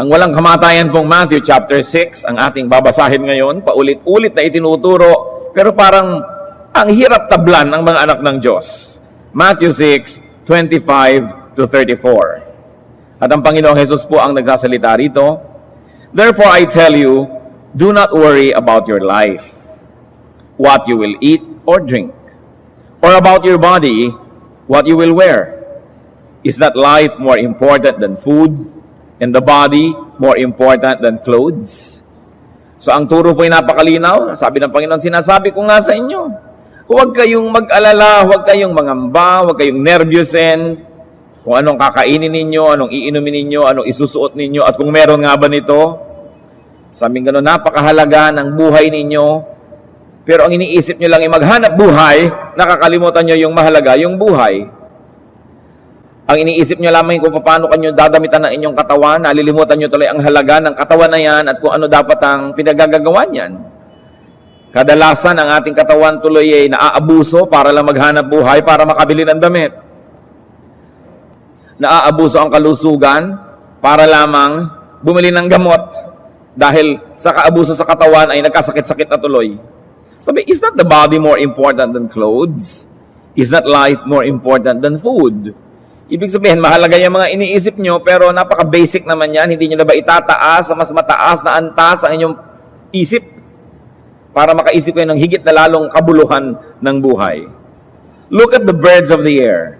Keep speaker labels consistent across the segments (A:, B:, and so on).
A: Ang walang kamatayan pong Matthew chapter 6, ang ating babasahin ngayon, paulit-ulit na itinuturo, pero parang ang hirap tablan ng mga anak ng Diyos. Matthew 6, 25 to 34. At ang Panginoong Jesus po ang nagsasalita rito, "Therefore I tell you, do not worry about your life, what you will eat or drink, or about your body, what you will wear. Is not life more important than food, and the body more important than clothes?" So ang turo po ay napakalinaw. Sabi ng Panginoon, sinasabi ko nga sa inyo, huwag kayong mag-alala, huwag kayong mangamba, huwag kayong nervyusin kung anong kakainin ninyo, anong iinumin ninyo, anong isusuot ninyo, at kung meron nga ba nito. Sabi gano'n, napakahalaga ng buhay ninyo. Pero ang iniisip nyo lang ay maghanap buhay, nakakalimutan nyo yung mahalaga, yung buhay. Ang iniisip nyo lamang kung paano kanyo dadamitan ng inyong katawan, nalilimutan nyo tuloy ang halaga ng katawan na yan at kung ano dapat ang pinagagagawan yan. Kadalasan ang ating katawan tuloy ay naaabuso para lang maghanap buhay, para makabili ng damit. Naaabuso ang kalusugan para lamang bumili ng gamot dahil sa kaabuso sa katawan ay nagkasakit-sakit na tuloy. Sabi, is not the body more important than clothes? Is not life more important than food? Ibig sabihin, mahalaga yung mga iniisip nyo, pero napaka-basic naman yan. Hindi nyo na ba itataas sa mas mataas na antas ang inyong isip para makaisip kayo ng higit na lalong kabuluhan ng buhay? Look at the birds of the air.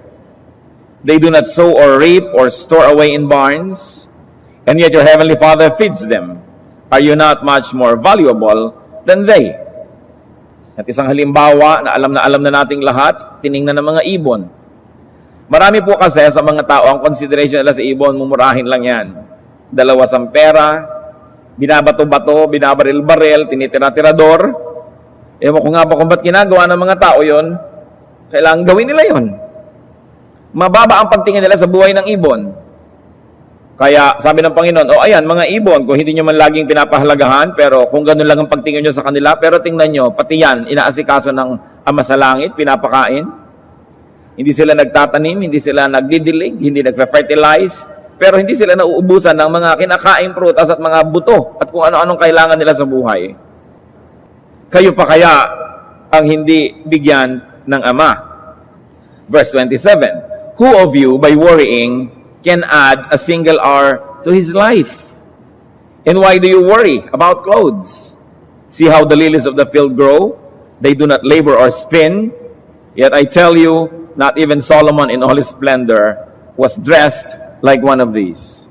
A: They do not sow or reap or store away in barns, and yet your heavenly Father feeds them. Are you not much more valuable than they? At isang halimbawa na alam na nating lahat, tiningnan ng mga ibon. Marami po kasi sa mga tao, ang consideration nila sa ibon, mumurahin lang yan. 2 sampera, binabato-bato, binabaril-baril, tinitira-tirador. Ewan ko nga ba kung ba't ginagawa ng mga tao yon, kailangan gawin nila yon. Mababa ang pagtingin nila sa buhay ng ibon. Kaya sabi ng Panginoon, ayan mga ibon, kung hindi nyo man laging pinapahalagahan, pero kung ganun lang ang pagtingin nyo sa kanila, pero tingnan nyo, pati yan, inaasikaso ng Ama sa Langit, pinapakain. Hindi sila nagtatanim, hindi sila nagdidilig, hindi nagfe-fertilize, pero hindi sila nauubusan ng mga kinakaing prutas at mga buto at kung ano-anong kailangan nila sa buhay. Kayo pa kaya ang hindi bigyan ng Ama? Verse 27, who of you by worrying can add a single hour to his life? And why do you worry about clothes? See how the lilies of the field grow? They do not labor or spin. Yet I tell you, not even Solomon in all his splendor was dressed like one of these.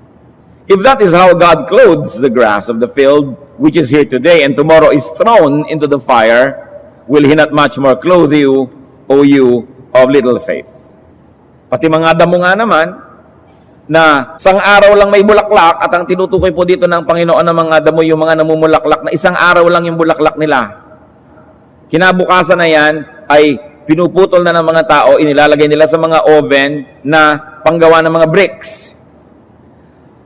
A: If that is how God clothes the grass of the field, which is here today and tomorrow is thrown into the fire, will he not much more clothe you, O you of little faith? Pati mga damo nga naman, na isang araw lang may bulaklak, at ang tinutukoy po dito ng Panginoon ng mga damo, yung mga namumulaklak, na isang araw lang yung bulaklak nila. Kinabukasan na yan ay pinuputol na ng mga tao, inilalagay nila sa mga oven na panggawa ng mga bricks.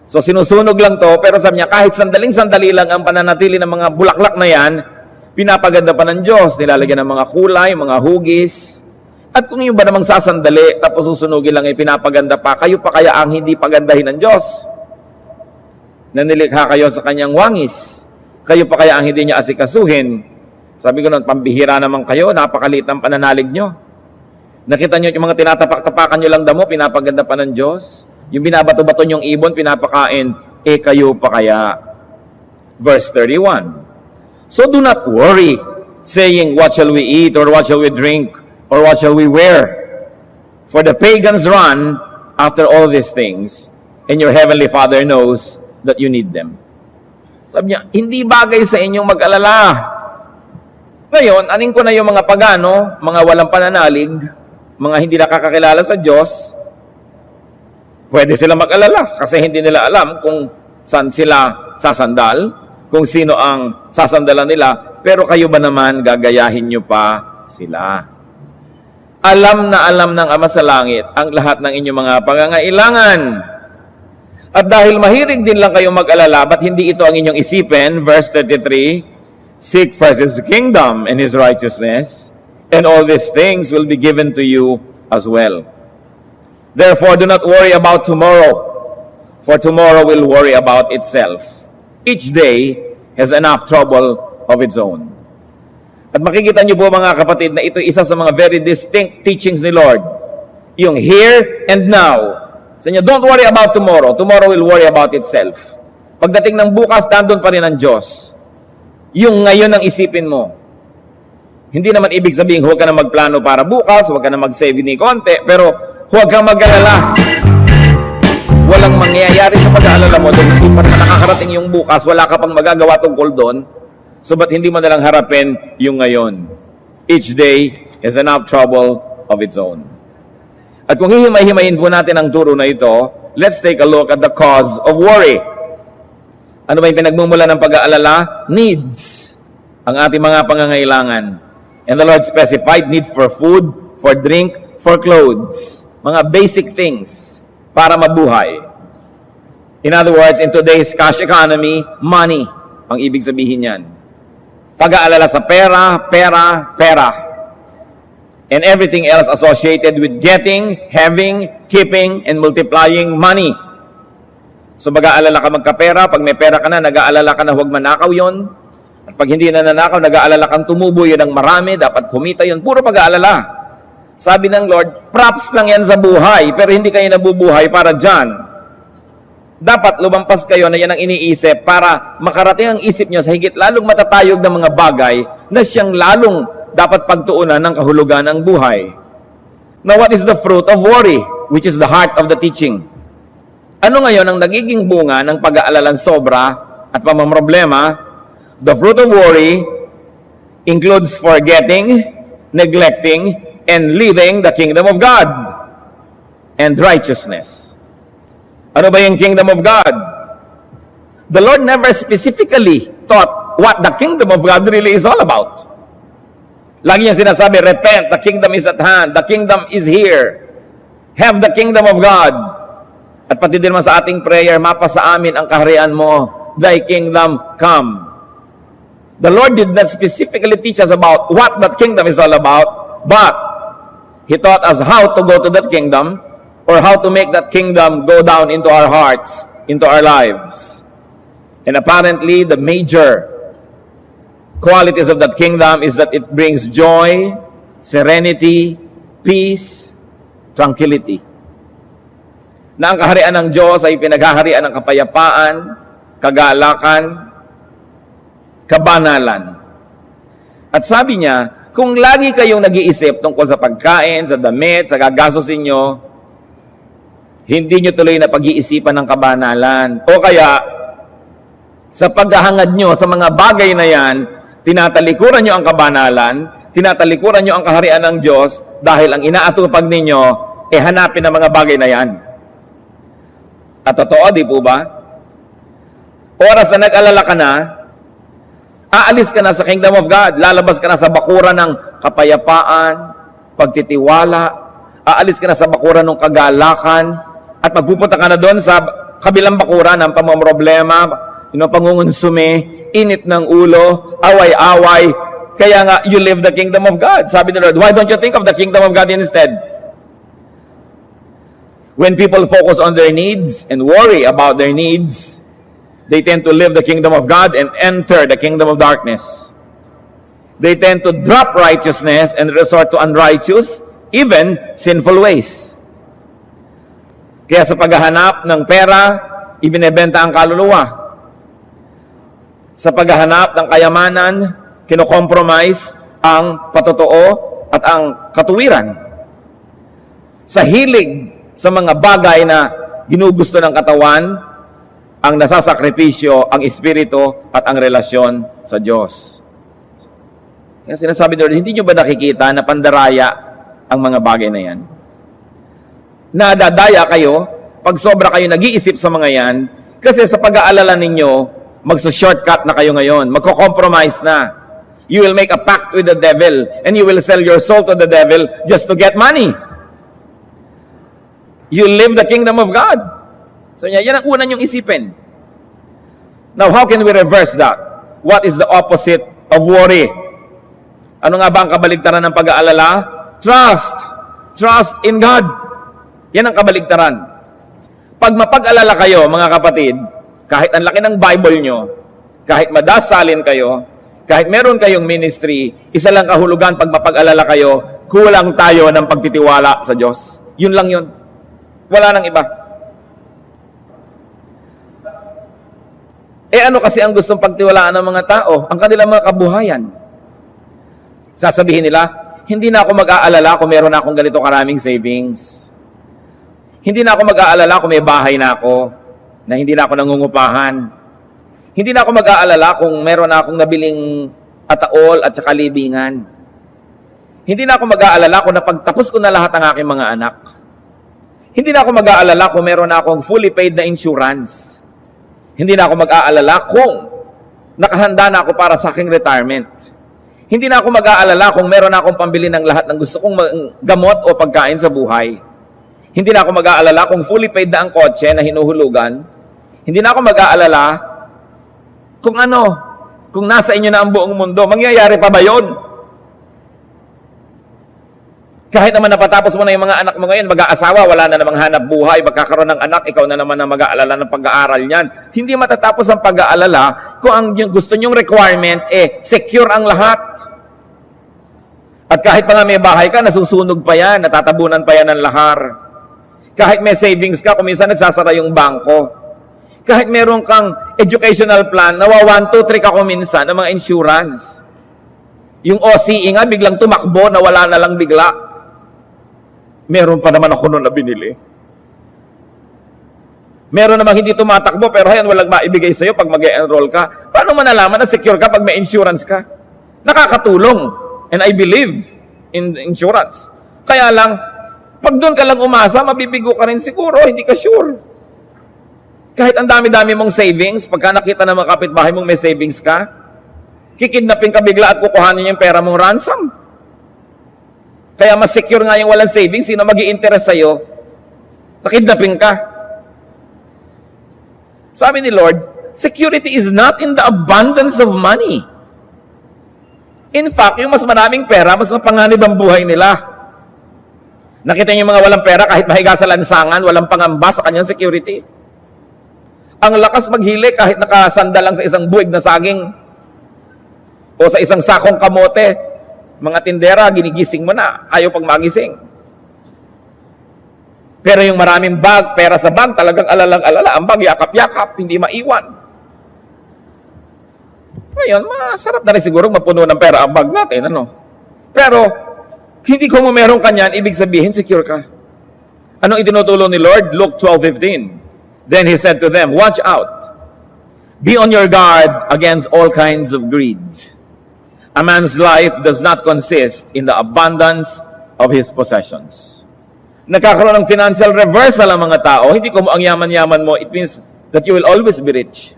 A: So sinusunog lang to, pero sabi niya, kahit sandaling-sandali lang ang pananatili ng mga bulaklak na yan, pinapaganda pa ng Diyos. Nilalagyan ng mga kulay, mga hugis. At kung yung ba namang sasandali, tapos susunugin lang ay pinapaganda pa, kayo pa kaya ang hindi pagandahin ng Diyos? Nanilikha kayo sa kanyang wangis. Kayo pa kaya ang hindi niya asikasuhin? Sabi ko noon, pambihira naman kayo, napakaliit ng pananalig nyo. Nakita nyo yung mga tinatapak-tapakan nyo lang damo, pinapaganda pa ng Diyos. Yung binabato-bato nyong ibon, pinapakain, kayo pa kaya. Verse 31. So do not worry, saying, what shall we eat, or what shall we drink, or what shall we wear? For the pagans run after all these things, and your heavenly Father knows that you need them. Sabi niya, hindi bagay sa inyong mag-alala. Ngayon, anin ko na yung mga pagano, mga walang pananalig, mga hindi nakakakilala sa Diyos, pwede sila mag-alala kasi hindi nila alam kung saan sila sasandal, kung sino ang sasandalan nila, pero kayo ba naman gagayahin nyo pa sila? Alam na alam ng Ama sa Langit ang lahat ng inyong mga pangangailangan. At dahil mahilig din lang kayong mag-alala, ba't hindi ito ang inyong isipin? Verse 33, seek first His kingdom and His righteousness, and all these things will be given to you as well. Therefore, do not worry about tomorrow, for tomorrow will worry about itself. Each day has enough trouble of its own. At makikita niyo po mga kapatid na ito isa sa mga very distinct teachings ni Lord. Yung here and now. Sa inyo, don't worry about tomorrow. Tomorrow will worry about itself. Pagdating ng bukas, nandun pa rin ang Diyos. Yung ngayon ang isipin mo. Hindi naman ibig sabihin, huwag ka na magplano para bukas, huwag ka na mag-save ni konti, pero huwag kang mag-alala. Walang mangyayari sa pag-aalala mo dahil hindi pa na nakakarating yung bukas, wala ka pang magagawa tungkol doon, so ba't hindi mo nalang harapin yung ngayon? Each day has enough trouble of its own. At kung hihimay-himayin po natin ang turo na ito, let's take a look at the cause of worry. Ano ba yung pinagmumula ng pag-aalala? Needs. Ang ating mga pangangailangan. And the Lord specified need for food, for drink, for clothes. Mga basic things para mabuhay. In other words, in today's cash economy, money ang ibig sabihin yan. Pag-aalala sa pera, pera, pera. And everything else associated with getting, having, keeping, and multiplying money. So mag-aalala ka magkapera, pag may pera ka na, nag-aalala ka na huwag manakaw yon. At pag hindi na nanakaw, nag-aalala kang tumubo yun ng marami, dapat kumita yun. Puro pag-aalala. Sabi ng Lord, props lang yan sa buhay, pero hindi kayo nabubuhay para dyan. Dapat lumampas kayo na yan ang iniisip para makarating ang isip nyo sa higit lalong matatayog ng mga bagay na siyang lalong dapat pagtuunan ng kahulugan ng buhay. Now, what is the fruit of worry? Which is the heart of the teaching. Ano ngayon ang nagiging bunga ng pag-aalalang sobra at pamamroblema? The fruit of worry includes forgetting, neglecting, and leaving the kingdom of God and righteousness. Ano ba yung kingdom of God? The Lord never specifically taught what the kingdom of God really is all about. Lagi niya sinasabi, repent, the kingdom is at hand, the kingdom is here. Have the kingdom of God. At pati din naman sa ating prayer, mapa sa amin ang kaharian mo, thy kingdom come. The Lord did not specifically teach us about what that kingdom is all about, but He taught us how to go to that kingdom or how to make that kingdom go down into our hearts, into our lives. And apparently, the major qualities of that kingdom is that it brings joy, serenity, peace, tranquility. Na ang kaharian ng Diyos ay pinaghaharian ng kapayapaan, kagalakan, kabanalan. At sabi niya, kung lagi kayong nag-iisip tungkol sa pagkain, sa damit, sa gagastusin nyo, hindi nyo tuloy na pag-iisipan ng kabanalan. O kaya, sa paghahangad nyo sa mga bagay na yan, tinatalikuran nyo ang kabanalan, tinatalikuran nyo ang kaharian ng Diyos dahil ang inaatupag ninyo, hanapin ang mga bagay na yan. At totoo, di po ba? Oras na nag-alala ka na, aalis ka na sa kingdom of God, lalabas ka na sa bakuran ng kapayapaan, pagtitiwala, aalis ka na sa bakuran ng kagalakan, at magpupunta ka na doon sa kabilang bakuran ng pamamroblema, pangungunsumi, init ng ulo, away-away. Kaya nga, you live the kingdom of God. Sabi ni Lord, why don't you think of the kingdom of God instead? When people focus on their needs and worry about their needs, they tend to live the kingdom of God and enter the kingdom of darkness. They tend to drop righteousness and resort to unrighteous, even sinful ways. Kaya sa paghahanap ng pera, ibinebenta ang kaluluwa. Sa paghahanap ng kayamanan, kinokompromise ang patotoo at ang katuwiran. Sa hilig sa mga bagay na ginugusto ng katawan, ang nasasakripisyo, ang espiritu at ang relasyon sa Diyos. Kaya sinasabi doon, hindi nyo ba nakikita na pandaraya ang mga bagay na yan? Nadadaya kayo pag sobra kayo nag-iisip sa mga yan kasi sa pag-aalala ninyo, magsa-shortcut na kayo ngayon, magko-compromise na. You will make a pact with the devil and you will sell your soul to the devil just to get money. You live the kingdom of God. So yan ang una niyong isipin. Now, how can we reverse that? What is the opposite of worry? Ano nga ba ang kabaligtaran ng pag-aalala? Trust. Trust in God. Yan ang kabaligtaran. Pag mapag-alala kayo, mga kapatid, kahit ang laki ng Bible nyo, kahit madasalin kayo, kahit meron kayong ministry, isa lang kahulugan pag mapag-alala kayo, kulang tayo ng pagtitiwala sa Diyos. Yun lang yun. Wala nang iba. Ano kasi ang gustong pagtiwalaan ng mga tao? Ang kanilang mga kabuhayan. Sasabihin nila, hindi na ako mag-aalala kung meron na akong ganito karaming savings. Hindi na ako mag-aalala kung may bahay na ako, na hindi na ako nangungupahan. Hindi na ako mag-aalala kung meron na akong nabiling ataol at saka libingan. Hindi na ako mag-aalala kung napagtapos ko na lahat ng aking mga anak. Hindi na ako mag-aalala kung meron na akong fully paid na insurance. Hindi na ako mag-aalala kung nakahanda na ako para sa aking retirement. Hindi na ako mag-aalala kung meron na akong pambili ng lahat ng gusto kong gamot o pagkain sa buhay. Hindi na ako mag-aalala kung fully paid na ang kotse na hinuhulugan. Hindi na ako mag-aalala kung nasa inyo na ang buong mundo. Mangyayari pa ba yun? Kahit naman napatapos mo na yung mga anak mo ngayon, mag-aasawa, wala na namang hanap buhay, magkakaroon ng anak, ikaw na naman ang mag-aalala ng pag-aaral niyan. Hindi matatapos ang pag-aalala kung ang gusto nyong requirement, secure ang lahat. At kahit pa nga may bahay ka, nasusunog pa yan, natatabunan pa yan ng lahar. Kahit may savings ka, kung minsan nagsasara yung bangko. Kahit meron kang educational plan, nawa 1, 2, 3 ka kung minsan ng mga insurance. Yung OCE nga, biglang tumakbo, nawala na lang bigla. Meron pa naman ako noon na binili. Meron namang hindi tumatakbo, pero hayan, walang maibigay sa'yo pag mag-enroll ka. Paano manalaman na secure ka pag may insurance ka? Nakakatulong. And I believe in insurance. Kaya lang, pag doon ka lang umasa, mabibigo ka rin siguro, hindi ka sure. Kahit ang dami-dami mong savings, pagka nakita ng mga kapitbahay mong may savings ka, kikidnapin ka bigla at kukuhanin yung pera mong ransom. Kaya mas secure nga yung walang savings, sino mag-i-interest sa'yo? Nakidnapin ka. Sabi ni Lord, security is not in the abundance of money. In fact, yung mas maraming pera, mas mapanganib ang buhay nila. Nakita niyo yung mga walang pera, kahit mahiga sa lansangan, walang pangamba sa kanyang security. Ang lakas maghili kahit nakasanda lang sa isang buwig na saging o sa isang sakong kamote. Mga tindera, ginigising mo na, ayaw pag magising. Pero yung maraming bag, pera sa bag, talagang alalang-alala. Ang bag, yakap-yakap, hindi maiwan. Ngayon, masarap na rin siguro mapuno ng pera ang bag natin, ano? Pero, hindi ko mo meron kanyan, ibig sabihin, secure ka. Anong itinutulong ni Lord? Luke 12:15. Then He said to them, watch out. Be on your guard against all kinds of greed. A man's life does not consist in the abundance of his possessions. Nagkakaroon ng financial reversal ang mga tao. Hindi ko ang yaman-yaman mo, it means that you will always be rich.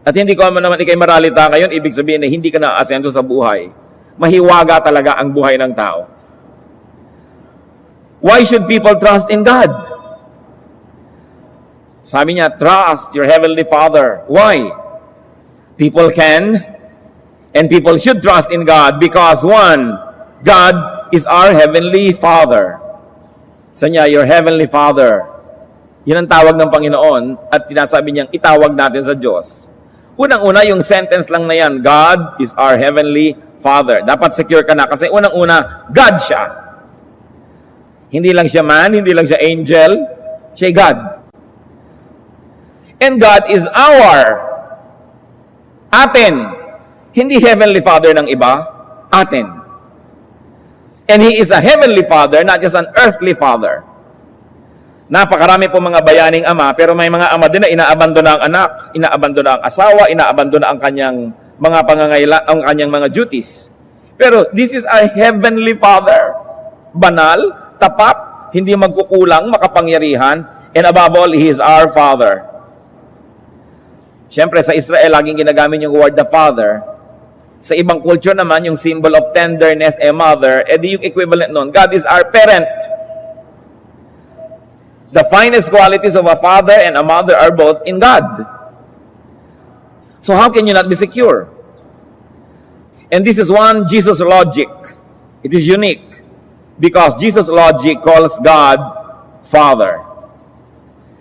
A: At hindi ko naman ikay maralita ngayon, ibig sabihin na hindi ka na-asenso sa buhay. Mahiwaga talaga ang buhay ng tao. Why should people trust in God? Sabi niya, trust your Heavenly Father. Why? People can and people should trust in God because one, God is our Heavenly Father. Sabi niya, your Heavenly Father. Yun ang tawag ng Panginoon at tinasabi niyang itawag natin sa Diyos. Unang-una, yung sentence lang na yan, God is our Heavenly Father. Dapat secure ka na kasi unang-una, God siya. Hindi lang siya man, hindi lang siya angel, siya God. And God is atin. Hindi Heavenly Father ng iba, atin. And He is a Heavenly Father, not just an earthly Father. Napakarami po mga bayaning ama, pero may mga ama din na inaabandona ang anak, inaabandona ang asawa, inaabandona ang kanyang mga ang kanyang mga duties. Pero this is a Heavenly Father. Banal, tapat, hindi magkukulang, makapangyarihan, and above all, He is our Father. Siyempre, sa Israel, laging ginagamit yung word the Father. Sa ibang culture naman, yung symbol of tenderness, mother, edi yung equivalent nun, God is our parent. The finest qualities of a father and a mother are both in God. So how can you not be secure? And this is one Jesus logic. It is unique because Jesus logic calls God Father.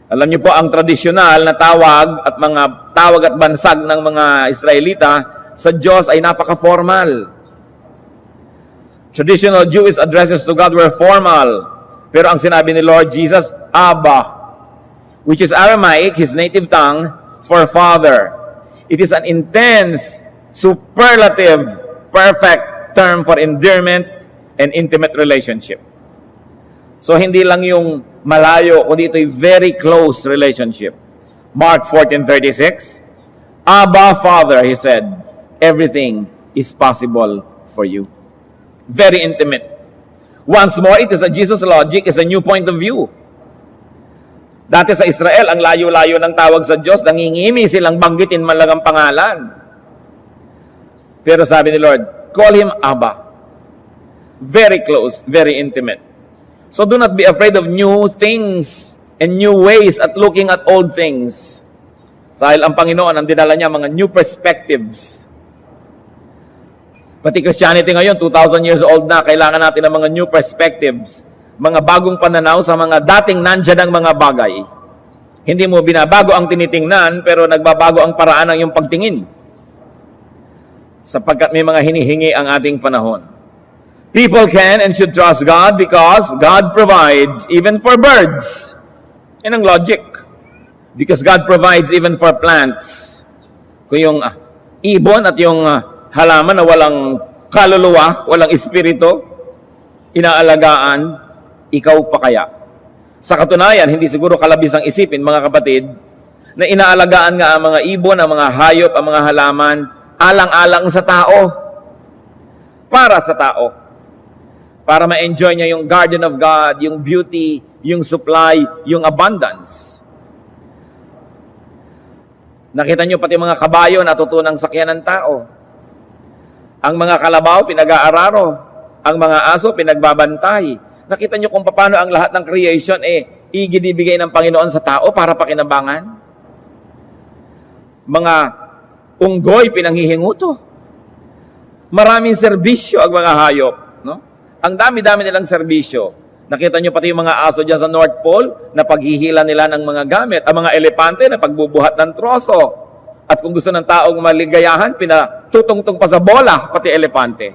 A: Alam niyo po, ang tradisyonal na tawag at bansag ng mga Israelita sa Diyos ay napaka-formal. Traditional Jewish addresses to God were formal. Pero ang sinabi ni Lord Jesus, Abba, which is Aramaic, his native tongue, for Father. It is an intense, superlative, perfect term for endearment and intimate relationship. So hindi lang yung malayo, kundi ito'y very close relationship. Mark 14:36, Abba, Father, he said, everything is possible for you. Very intimate. Once more, it is a Jesus logic, is a new point of view. Dati sa Israel, ang layo-layo ng tawag sa Diyos, nangingimi silang banggitin man lang ang pangalan. Pero sabi ni Lord, call him Abba. Very close, very intimate. So do not be afraid of new things and new ways at looking at old things. Dahil ang Panginoon, ang dinala niya, mga new perspectives. Pati Christianity ngayon, 2,000 years old na, kailangan natin ng mga new perspectives, mga bagong pananaw sa mga dating nandyan ng mga bagay. Hindi mo binabago ang tinitingnan, pero nagbabago ang paraan ng iyong pagtingin. Sapagkat may mga hinihingi ang ating panahon. People can and should trust God because God provides even for birds. Yan ang logic. Because God provides even for plants. Kung yung ibon at yung halaman na walang kaluluwa, walang espiritu, inaalagaan, ikaw pa kaya? Sa katunayan, hindi siguro kalabis ang isipin, mga kapatid, na inaalagaan nga ang mga ibon, ang mga hayop, ang mga halaman, alang-alang sa tao. Para sa tao. Para ma-enjoy niya yung garden of God, yung beauty, yung supply, yung abundance. Nakita niyo pati mga kabayo natutunang sakyan ng tao. Ang mga kalabaw, pinag-aararo. Ang mga aso, pinagbabantay. Nakita niyo kung paano ang lahat ng creation, iginibigay ng Panginoon sa tao para pakinabangan. Mga unggoy, pinanghihinguto. Maraming serbisyo ang mga hayop. No? Ang dami-dami nilang serbisyo. Nakita niyo pati yung mga aso dyan sa North Pole, na paghihila nila ng mga gamit. Ang mga elepante na pagbubuhat ng troso. At kung gusto ng taong maligayahan, pinatutungtong pa sa bola, pati elepante.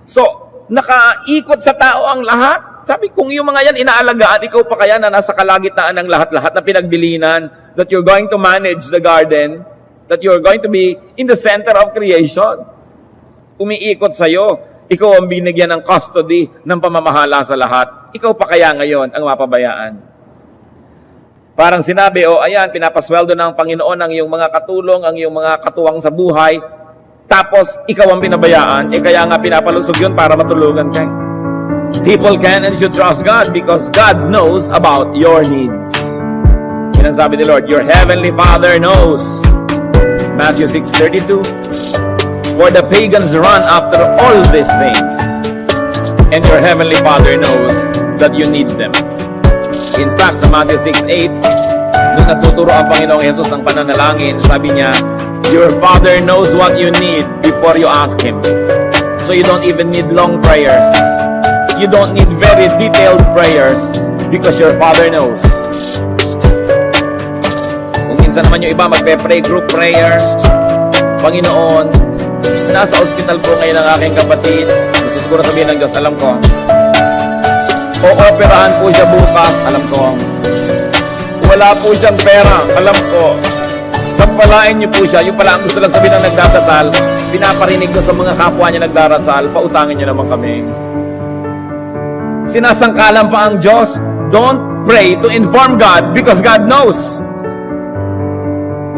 A: So, nakaikot sa tao ang lahat. Sabi, kung yung mga yan inaalagaan, ikaw pa kaya na nasa kalagitnaan ng lahat-lahat na pinagbilinan, that you're going to manage the garden, that you're going to be in the center of creation. Umiikot sa'yo. Ikaw ang binigyan ng custody ng pamamahala sa lahat. Ikaw pa kaya ngayon ang mapabayaan. Parang sinabi, ayan, pinapasweldo ng Panginoon ang iyong mga katulong, ang iyong mga katuwang sa buhay, tapos ikaw ang pinabayaan, kaya nga pinapalusog yun para matulungan ka. People can and should trust God because God knows about your needs. Yan ang sabi ni Lord, your heavenly Father knows. Matthew 6:32. For the pagans run after all these things, and your heavenly Father knows that you need them. In fact, sa Matthew 6:8, nung natuturo ang Panginoong Jesus ng pananalangin, sabi niya, your Father knows what you need before you ask Him. So you don't even need long prayers. You don't need very detailed prayers because your Father knows. Kung minsan naman yung iba magpe-pray group prayer, Panginoon, nasa ospital po ngayon ang aking kapatid. Gusto siguro sabihin ng Diyos, alam ko. O-operahan po siya bukas, alam ko. Wala po siyang pera, alam ko. Pagpalain niyo po siya, yung pala ang gusto lang sabihin ng nagdadasal, pinaparinig ko sa mga kapwa niya nagdarasal, pautangin niyo naman kami. Sinasangkalan pa ang Diyos, don't pray to inform God because God knows.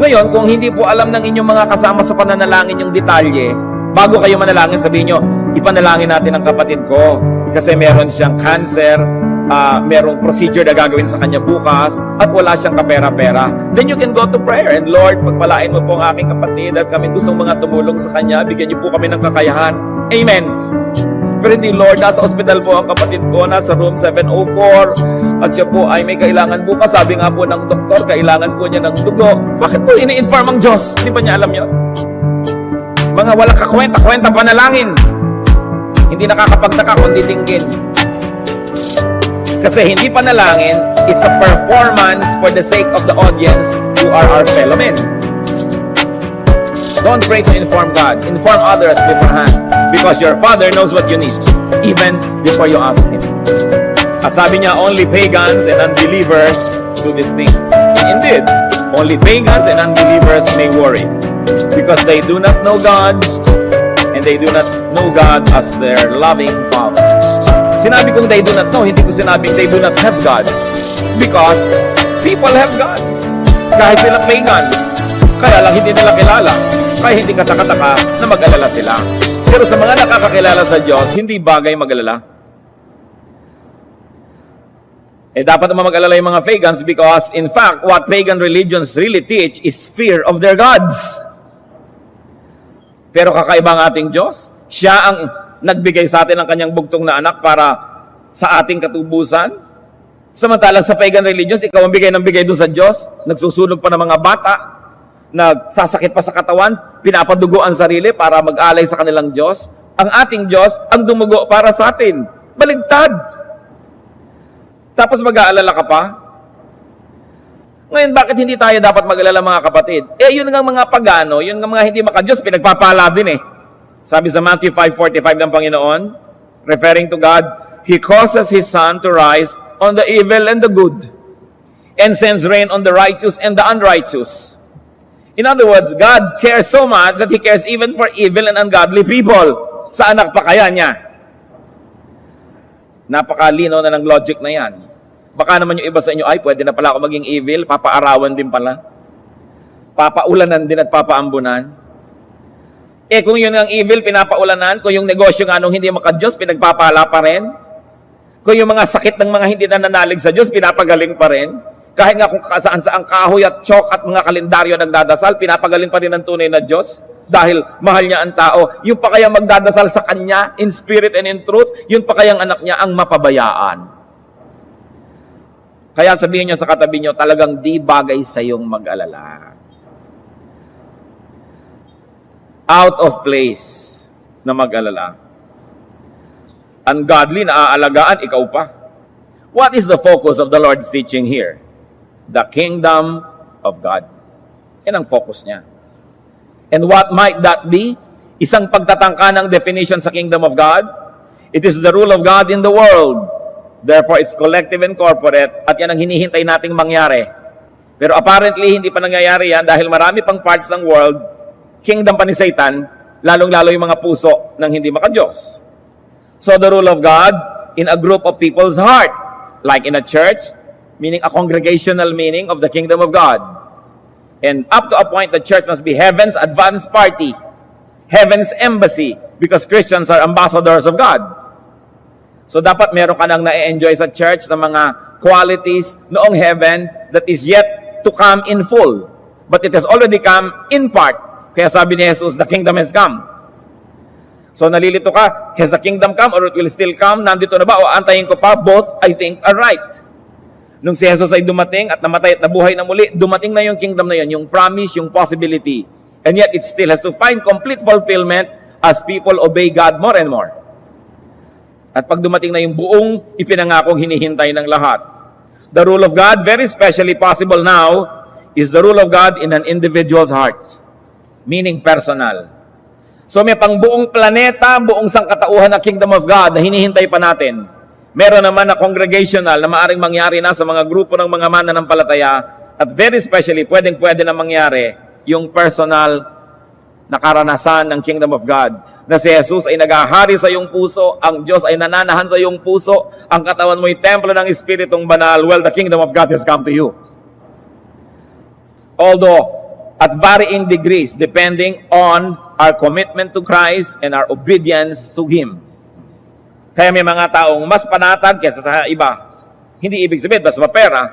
A: Ngayon, kung hindi po alam ng inyong mga kasama sa pananalangin yung detalye, bago kayo manalangin, sabihin nyo, ipanalangin natin ang kapatid ko kasi meron siyang cancer, merong procedure na gagawin sa kanya bukas, at wala siyang kapera-pera. Then you can go to prayer, and Lord, pagpalain mo po ang aking kapatid at kami gustong mga tumulong sa kanya, bigyan niyo po kami ng kakayahan. Amen. Pero hindi, Lord, nasa ospital po ang kapatid ko, nasa room 704, at siya po ay may kailangan bukas. Sabi nga po ng doktor, kailangan po niya ng dugo. Bakit po ini-inform ang Diyos? Hindi ba niya alam yun? Mga walang kakwenta-kwenta panalangin. Hindi nakakapagtaka kung titinggin. Kasi hindi panalangin, It's a performance for the sake of the audience who are our fellow men. Don't pray to inform God. Inform others beforehand. Because your Father knows what you need, even before you ask Him. At sabi niya, only pagans and unbelievers do these things. Indeed, only pagans and unbelievers may worry. Because they do not know God, and they do not know God as their loving Father. Sinabi kong they do not know, hindi ko sinabing they do not have God. Because people have God. Kahit sila pagans. Kaya lang hindi nila kilala. Kaya hindi kataka-taka na mag-alala sila. Pero sa mga nakakakilala sa Diyos, hindi bagay mag-alala. Dapat naman mag-alala yung mga pagans because in fact, what pagan religions really teach is fear of their gods. Pero kakaiba ang ating Diyos. Siya ang nagbigay sa atin ng kanyang bugtong na anak para sa ating katubusan. Samantalang sa pagan religions, ikaw ang bigay ng bigay doon sa Diyos. Nagsusunog pa ng mga bata. Nagsasakit pa sa katawan. Pinapadugo ang sarili para mag-alay sa kanilang Diyos. Ang ating Diyos ang dumugo para sa atin. Baligtad. Tapos mag-aalala ka pa? Ngayon, bakit hindi tayo dapat mag-alala mga kapatid? Yun nga mga pagano, yun nga mga hindi maka-Diyos, pinagpapala din eh. Sabi sa Matthew 5:45 ng Panginoon, referring to God, He causes His sun to rise on the evil and the good, and sends rain on the righteous and the unrighteous. In other words, God cares so much that He cares even for evil and ungodly people. Sa anak pa kaya niya? Napakalinaw na ng logic na yan. Baka naman yung iba sa inyo, ay, pwede na pala ako maging evil, papaarawan din pala. Papaulanan din at papaambunan. Kung yun ang evil, pinapaulanan, kung yung negosyo nga nung hindi maka-Diyos, pinagpapala pa rin. Kung yung mga sakit ng mga hindi nananalig sa Diyos, pinapagaling pa rin. Kahit nga kung saan-saan kahoy at chok at mga kalendaryo nagdadasal, pinapagaling pa rin ang tunay na Diyos. Dahil mahal niya ang tao. Yung pa kayang magdadasal sa Kanya, in spirit and in truth, yun pa kayang anak niya ang mapabayaan. Kaya sabihin niyo sa katabi niyo, talagang di bagay sa iyong mag-alala. Out of place na mag-alala. Ungodly na aalagaan, ikaw pa. What is the focus of the Lord's teaching here? The kingdom of God. Yan ang focus niya. And what might that be? Isang pagtatangka ng definition sa kingdom of God. It is the rule of God in the world. Therefore, it's collective and corporate. At yan ang hinihintay nating mangyari. Pero apparently, hindi pa nangyayari yan dahil marami pang parts ng world, kingdom pa ni Satan, lalong-lalo yung mga puso ng hindi maka-Diyos. So the rule of God in a group of people's heart, like in a church, meaning a congregational meaning of the kingdom of God. And up to a point, the church must be heaven's advance party, heaven's embassy, because Christians are ambassadors of God. So dapat meron ka nang na-enjoy sa church ng mga qualities noong heaven that is yet to come in full. But it has already come in part. Kaya sabi ni Jesus, the kingdom has come. So nalilito ka, has the kingdom come or it will still come? Nandito na ba o antayin ko pa? Both, I think, are right. Nung si Jesus ay dumating at namatay at nabuhay na muli, dumating na yung kingdom na yun, yung promise, yung possibility. And yet, it still has to find complete fulfillment as people obey God more and more. At pag dumating na yung buong ipinangakong hinihintay ng lahat. The rule of God, very specially possible now, is the rule of God in an individual's heart. Meaning personal. So may pang buong planeta, buong sangkatauhan na kingdom of God na hinihintay pa natin. Meron naman na congregational na maaring mangyari na sa mga grupo ng mga mananampalataya at very specially, pwede na mangyari yung personal na karanasan ng kingdom of God. Na si Jesus ay naghahari sa iyong puso, ang Diyos ay nananahan sa iyong puso, ang katawan mo'y templo ng Espiritong Banal, well, the kingdom of God has come to you. Although, at varying degrees, depending on our commitment to Christ and our obedience to Him. Kaya may mga taong mas panatag kaysa sa iba. Hindi ibig sabihin, mas mapera.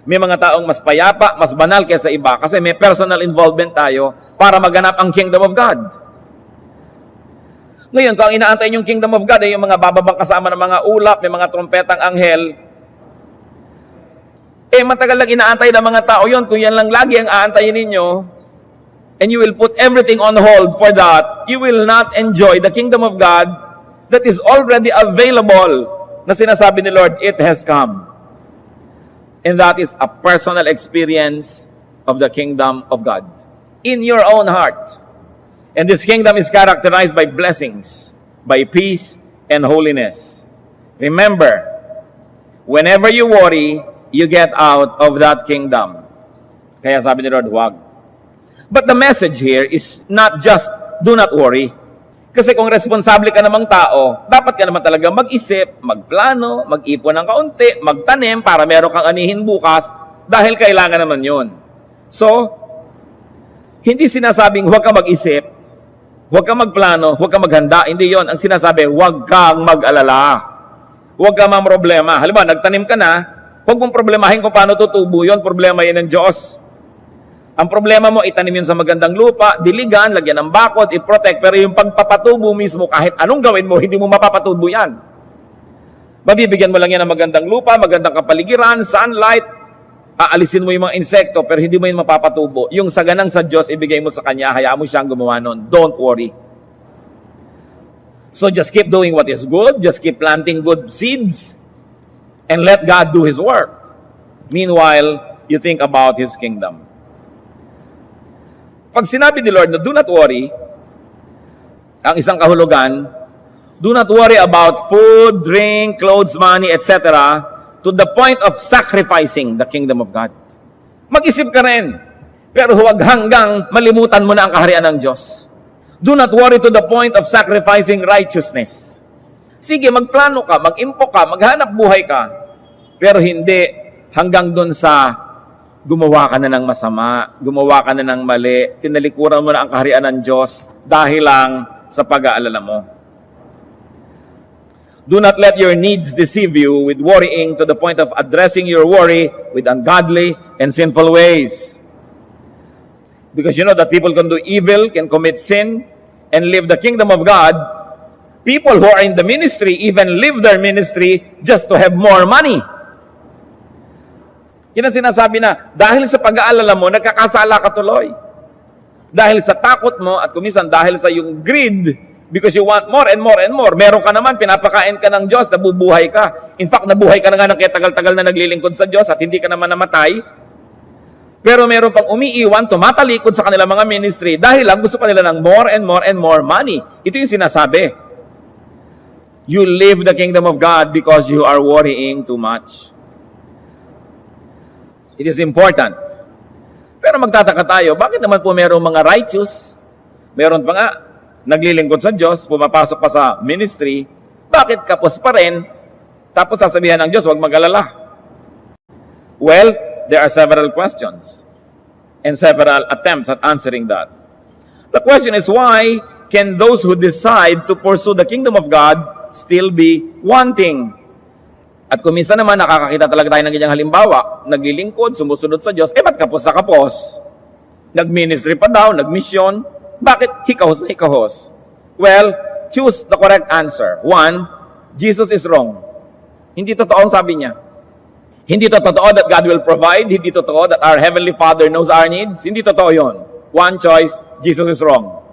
A: May mga taong mas payapa, mas banal kaysa iba kasi may personal involvement tayo para maganap ang kingdom of God. Ngayon, kung ang inaantay yung kingdom of God ay yung mga bababang kasama ng mga ulap, may mga trompetang anghel, matagal lang inaantay ng mga tao yon. Kung yan lang lagi ang aantayin ninyo, and you will put everything on hold for that, you will not enjoy the kingdom of God that is already available na sinasabi ni Lord, it has come. And that is a personal experience of the kingdom of God in your own heart. And this kingdom is characterized by blessings, by peace, and holiness. Remember, whenever you worry, you get out of that kingdom. Kaya sabi ni Lord, huwag. But the message here is not just, do not worry. Kasi kung responsable ka namang tao, dapat ka naman talaga mag-isip, magplano, mag-ipon ng kaunti, magtanim para meron kang anihin bukas dahil kailangan naman yun. So, hindi sinasabing huwag ka mag-isip, huwag kang magplano, huwag kang maghanda. Hindi yon. Ang sinasabi, huwag kang mag-alala. Huwag kang problema. Halimbawa, nagtanim ka na, huwag mong problemahin kung paano tutubo yun. Problema yan ng Diyos. Ang problema mo, itanim yun sa magandang lupa, diligan, lagyan ng bakod, i-protect. Pero yung pagpapatubo mismo, kahit anong gawin mo, hindi mo mapapatubo yan. Mabibigyan mo lang yan ng magandang lupa, magandang kapaligiran, sunlight, aalisin mo yung mga insekto, pero hindi mo yun mapapatubo. Yung saganang sa Diyos, ibigay mo sa Kanya, hayaan mo siyang gumawa nun. Don't worry. So just keep doing what is good, just keep planting good seeds, and let God do His work. Meanwhile, you think about His kingdom. Pag sinabi ni Lord na do not worry, ang isang kahulugan, do not worry about food, drink, clothes, money, etc., to the point of sacrificing the kingdom of God. Mag-isip ka rin, pero huwag hanggang malimutan mo na ang kaharian ng Diyos. Do not worry to the point of sacrificing righteousness. Sige, magplano ka, mag-impok ka, maghanap buhay ka, pero hindi hanggang dun sa gumawa ka na ng masama, gumawa ka na ng mali, tinalikuran mo na ang kaharian ng Diyos dahil lang sa pag-aalala mo. Do not let your needs deceive you with worrying to the point of addressing your worry with ungodly and sinful ways. Because you know that people can do evil, can commit sin, and live the kingdom of God. People who are in the ministry even live their ministry just to have more money. Yan ang sinasabi na, dahil sa pag-aalala mo, nagkakasala ka tuloy. Dahil sa takot mo, at kumisan dahil sa yung greed, because you want more and more and more. Meron ka naman, pinapakain ka ng Diyos, nabubuhay ka. In fact, nabuhay ka na nga ng kaya tagal-tagal na naglilingkod sa Diyos at hindi ka naman namatay. Pero meron pang umiiwan, tumatalikod sa kanilang mga ministry dahil lang gusto pa nila ng more and more and more money. Ito yung sinasabi. You live the kingdom of God because you are worrying too much. It is important. Pero magtataka tayo, bakit naman po merong mga righteous, meron pa nga, naglilingkod sa Diyos, pumapasok pa sa ministry, bakit kapos pa rin, tapos sasabihan ng Diyos, huwag mag-alala? Well, there are several questions and several attempts at answering that. The question is, why can those who decide to pursue the kingdom of God still be wanting? At kung minsan naman nakakakita talaga tayo ng ganyang halimbawa, naglilingkod, sumusunod sa Diyos, ba't kapos sa kapos? Nag-ministry pa daw, nag-mission, bakit hikahos na hikahos? Well, choose the correct answer. 1, Jesus is wrong. Hindi totoo ang sabi niya. Hindi totoo that God will provide. Hindi totoo that our Heavenly Father knows our needs. Hindi totoo yon. One choice, Jesus is wrong.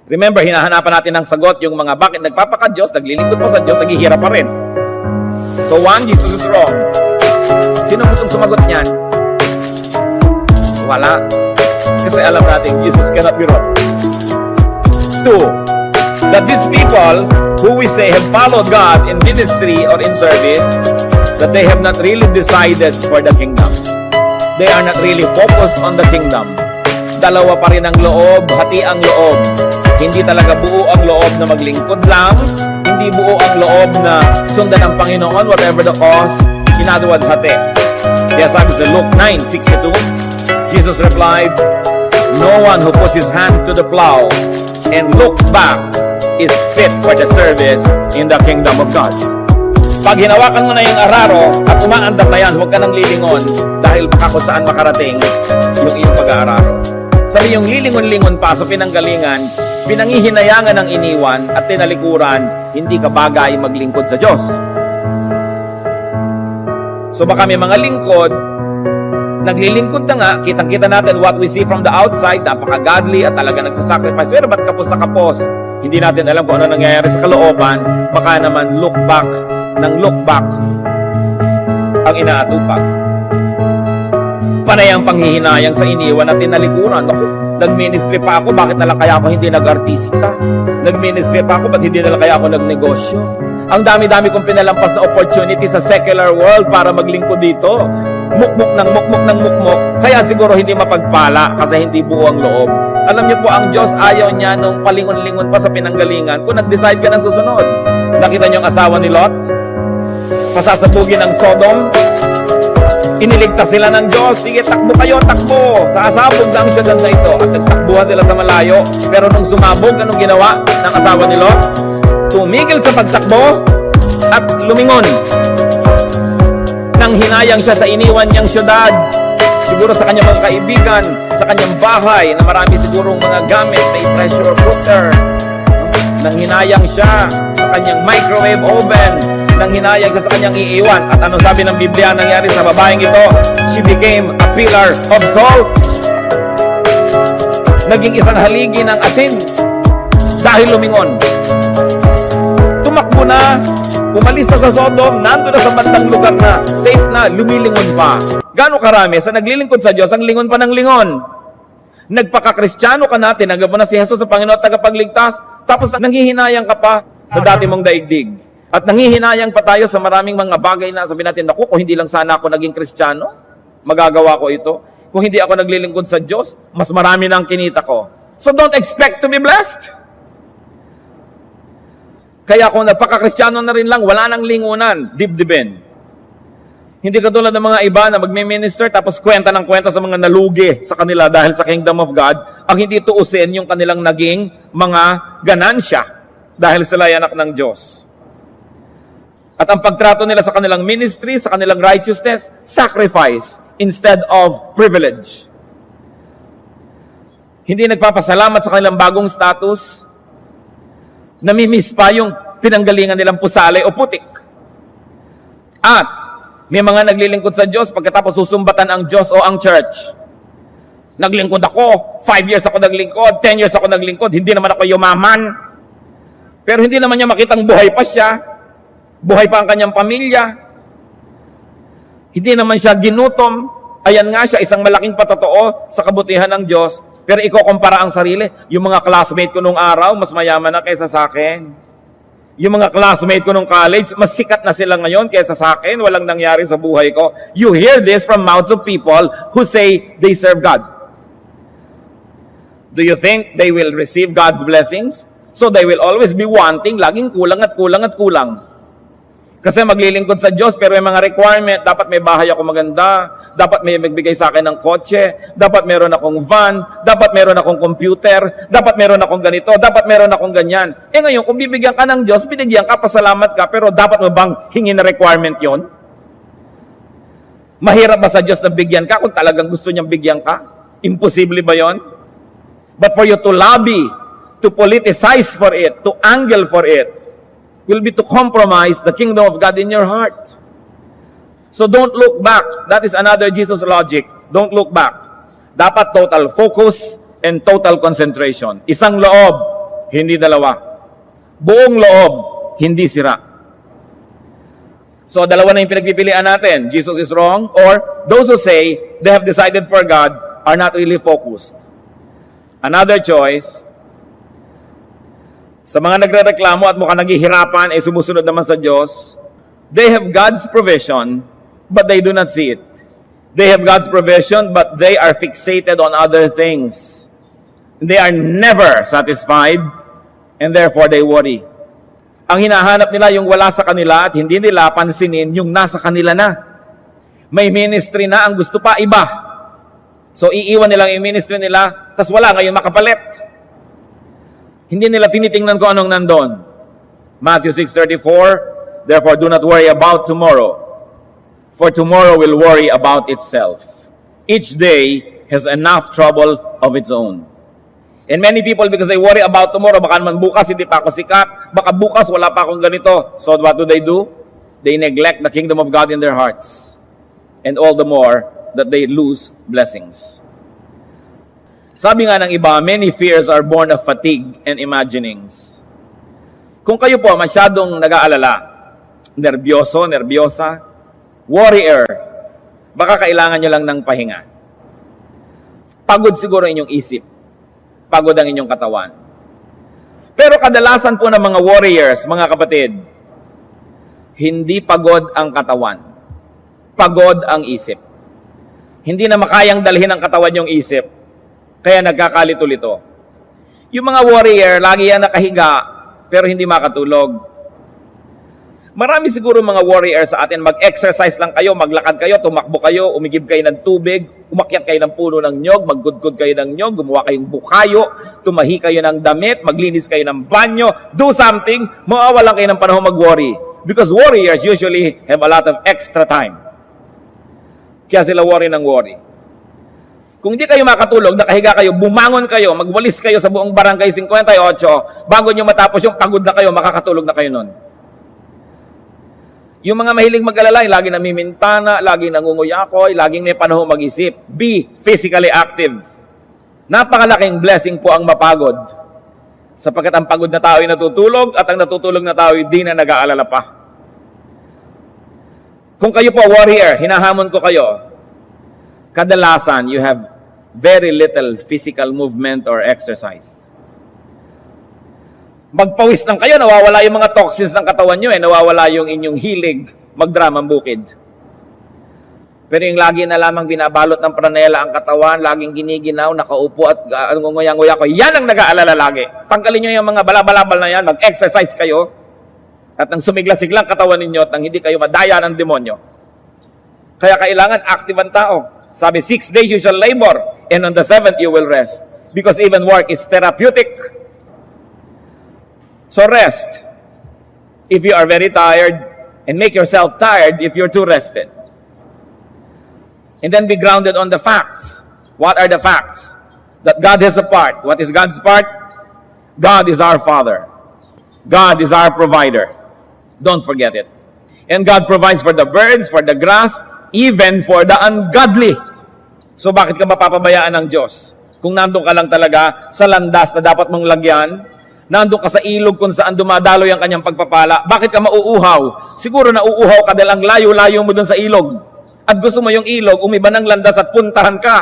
A: Remember, hinahanapan natin ng sagot yung mga bakit nagpapaka-Diyos, naglilingkod pa sa Diyos, naghihirap pa rin. So 1, Jesus is wrong. Sino gustong sumagot niyan? Wala. Kasi alam natin, Jesus cannot be wrong. 2, that these people who we say have followed God in ministry or in service, that they have not really decided for the kingdom. They are not really focused on the kingdom. Dalawa pa rin ang loob, hati ang loob. Hindi talaga buo ang loob na maglingkod lang. Hindi buo ang loob na sundan ang Panginoon, whatever the cause. In other words, hati. Kaya sabi sa Luke 9:62, Jesus replied, "No one who puts his hand to the plow and looks back is fit for the service in the kingdom of God." Pag hinawakan mo na yung araro at umaandar na yan, huwag ka nang lilingon dahil baka kung saan makarating yung iyong pag-aararo. Sabi yung lilingon-lingon pa sa pinanggalingan, pinangihinayangan ng iniwan at tinalikuran, hindi ka bagay maglingkod sa Diyos. So baka may mga lingkod, naglilingkod na nga, kitang-kita natin what we see from the outside, napaka-godly at talaga nagsasacrifice. Pero ba't kapos sa kapos? Hindi natin alam kung ano nangyayari sa kalooban, baka naman look back ang inaatupag. Panay ang panghihinayang sa iniwan at tinalikuran. Ako, nag-ministry pa ako, bakit nalang kaya ako hindi nag-artista? Nag-ministry pa ako, ba't hindi nalang kaya ako nagnegosyo? Ang dami-dami kong pinalampas na opportunity sa secular world para maglingkod dito. Mukmuk ng mukmuk ng mukmuk. Kaya siguro hindi mapagpala kasi hindi buo ang loob. Alam niyo po, ang Diyos ayaw niya nung palingon-lingon pa sa pinanggalingan kung nag-decide ka ng susunod. Nakita niyo ang asawa ni Lot? Pasasabugin ng Sodom. Iniligtas sila ng Diyos. Sige, takbo kayo, takbo. Sasabog na ang siyudad na ito. At nagtakbuhan sila sa malayo. Pero nung sumabog, anong ginawa ng asawa ni Lot? Tumigil sa pagtakbo at lumingon. Nang hinayang siya sa iniwan niyang siyudad. Siguro sa kanyang mga kaibigan, sa kanyang bahay, na marami sigurong mga gamit, may pressure cooker. Nang hinayang siya sa kanyang microwave oven. Nang hinayang siya sa kanyang iiwan. At ano sabi ng Biblia nangyari sa babaeng ito? She became a pillar of salt. Naging isang haligi ng asin dahil lumingon. Tumakbo na, umalis na sa Sodom, nando na sa bandang lugar na, safe na, lumilingon pa. Gaano karami sa naglilingkod sa Diyos ang lingon pa ng lingon? Nagpaka-Kristiyano ka na, tinanggap mo na si Jesus sa Panginoon at tagapagligtas, tapos nanghihinayang ka pa sa dati mong daigdig. At nanghihinayang pa tayo sa maraming mga bagay na sabi natin, naku, kung hindi lang sana ako naging Kristiyano, magagawa ko ito. Kung hindi ako naglilingkod sa Diyos, mas marami na ang kinita ko. So don't expect to be blessed. Kaya kung nagpaka-Kristiyano na rin lang, wala nang lingunan, dibdibin. Hindi katulad ng mga iba na magme-minister tapos kwenta ng kwenta sa mga nalugi sa kanila dahil sa kingdom of God, ang hindi tuusin yung kanilang naging mga ganansya dahil sila ay anak ng Diyos. At ang pagtrato nila sa kanilang ministry, sa kanilang righteousness, sacrifice instead of privilege. Hindi nagpapasalamat sa kanilang bagong status, namimiss pa yung pinanggalingan nilang pusali o putik. At may mga naglilingkod sa Diyos pagkatapos susumbatan ang Diyos o ang church. Naglingkod ako, 5 years ako naglingkod, 10 years ako naglingkod, hindi naman ako yumaman. Pero hindi naman niya makitang buhay pa siya, buhay pa ang kanyang pamilya. Hindi naman siya ginutom. Ayan nga siya, isang malaking patotoo sa kabutihan ng Diyos. Pero ikukumpara ang sarili. Yung mga classmate ko nung araw, mas mayaman na kaysa sa akin. Yung mga classmate ko nung college, mas sikat na sila ngayon kaysa sa akin. Walang nangyari sa buhay ko. You hear this from mouths of people who say they serve God. Do you think they will receive God's blessings? So they will always be wanting, laging kulang at kulang at kulang. Kasi maglilingkod sa Diyos, pero may mga requirement. Dapat may bahay ako maganda. Dapat may magbigay sa akin ng kotse. Dapat meron akong van. Dapat meron akong computer. Dapat meron akong ganito. Dapat meron akong ganyan. Eh ngayon, kung bibigyan ka ng Diyos, binigyan ka, pasalamat ka, pero dapat mo bang hingin na requirement yon? Mahirap ba sa Diyos na bigyan ka kung talagang gusto niyang bigyan ka? Imposible ba yon? But for you to lobby, to politicize for it, to angle for it, will be to compromise the kingdom of God in your heart. So don't look back. That is another Jesus logic. Don't look back. Dapat total focus and total concentration. Isang loob, hindi dalawa. Buong loob, hindi sira. So dalawa na yung pinagpipilian natin. Jesus is wrong, or those who say they have decided for God are not really focused. Another choice, sa mga nagrereklamo at mukhang naghihirapan ay sumusunod naman sa Diyos, they have God's provision, but they do not see it. They have God's provision, but they are fixated on other things. They are never satisfied, and therefore they worry. Ang hinahanap nila yung wala sa kanila at hindi nila pansinin yung nasa kanila na. May ministry na, ang gusto pa iba. So iiwan nilang yung ministry nila, tas wala ngayon makapalit. Hindi nila tinitingnan kung anong nandun. Matthew 6:34, therefore do not worry about tomorrow, for tomorrow will worry about itself. Each day has enough trouble of its own. And many people, because they worry about tomorrow, baka naman bukas hindi pa ako sikat, baka bukas wala pa akong ganito. So what do? They neglect the kingdom of God in their hearts. And all the more that they lose blessings. Sabi nga ng iba, many fears are born of fatigue and imaginings. Kung kayo po masyadong nag-aalala, nerbiyoso, nerbiyosa, worrier, baka kailangan nyo lang ng pahinga. Pagod siguro inyong isip. Pagod ang inyong katawan. Pero kadalasan po ng mga warriors, mga kapatid, hindi pagod ang katawan. Pagod ang isip. Hindi na makayang dalhin ng katawan yung isip. Kaya nagkakalito-lito. Yung mga warrior, lagi yan nakahiga, pero hindi makatulog. Marami siguro mga warriors sa atin, mag-exercise lang kayo, maglakad kayo, tumakbo kayo, umigib kayo ng tubig, umakyat kayo ng puno ng nyog, maggudgod kayo ng nyog, gumawa kayong bukayo, tumahi kayo ng damit, maglinis kayo ng banyo, do something, mawawalan kayo ng panahon mag-worry. Because warriors usually have a lot of extra time. Kaya sila worry ng worry. Kung hindi kayo makatulog, nakahiga kayo, bumangon kayo, magwalis kayo sa buong barangay 58, bago nyo matapos yung pagod na kayo, makakatulog na kayo nun. Yung mga mahilig mag-alala, laging namimintana, laging nangunguyakoy, laging may panahon mag-isip. Be physically active. Napakalaking blessing po ang mapagod. Sapagkat ang pagod na tao ay natutulog at ang natutulog na tao ay di na nag-aalala pa. Kung kayo po warrior, hinahamon ko kayo, kadalasan you have very little physical movement or exercise. Magpawis lang kayo, nawawala yung mga toxins ng katawan nyo, nawawala yung inyong hilig magdramang bukid. Pero yung lagi na lamang binabalot ng pranela ang katawan, laging giniginaw, nakaupo at nguya-nguya ko, yan ang nag-aalala lagi. Tanggalin nyo yung mga balabalabal na yan, mag-exercise kayo, at nang sumigla-siglang katawan ninyo at nang hindi kayo madaya ng demonyo. Kaya kailangan active ang tao. Sabi, 6 days you shall labor, and on the 7th you will rest. Because even work is therapeutic. So rest if you are very tired, and make yourself tired if you're too rested. And then be grounded on the facts. What are the facts? That God has a part. What is God's part? God is our Father. God is our provider. Don't forget it. And God provides for the birds, for the grass, even for the ungodly. So bakit ka mapapabayaan ng Diyos? Kung nandun ka lang talaga sa landas na dapat mong lagyan, nandun ka sa ilog kung saan dumadaloy ang kanyang pagpapala, bakit ka mauuhaw? Siguro nauuhaw ka dahil ang layo-layo mo dun sa ilog. At gusto mo yung ilog, umiba ng landas at puntahan ka.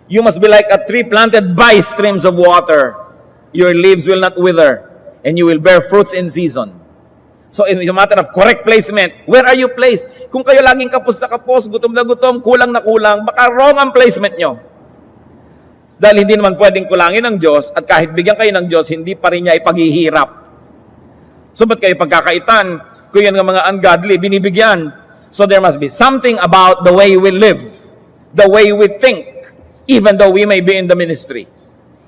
A: You must be like a tree planted by streams of water. Your leaves will not wither, and you will bear fruits in season. So in a matter of correct placement, where are you placed? Kung kayo laging kapos na kapos, gutom na gutom, kulang na kulang, baka wrong ang placement nyo. Dahil hindi naman pwedeng kulangin ng Diyos, at kahit bigyan kayo ng Diyos, hindi pa rin niya ipaghihirap. So ba't kayo pagkakaitan? Kung yan ng mga ungodly, binibigyan. So there must be something about the way we live, the way we think, even though we may be in the ministry,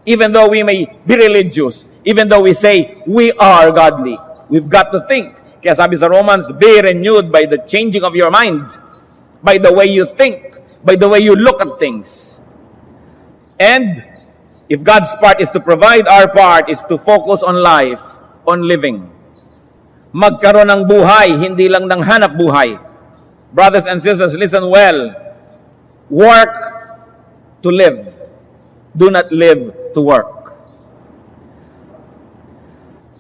A: even though we may be religious, even though we say we are godly. We've got to think. Kaya sabi sa Romans, be renewed by the changing of your mind, by the way you think, by the way you look at things. And if God's part is to provide, our part is to focus on life, on living. Magkaroon ng buhay, hindi lang ng hanap buhay. Brothers and sisters, listen well. Work to live. Do not live to work.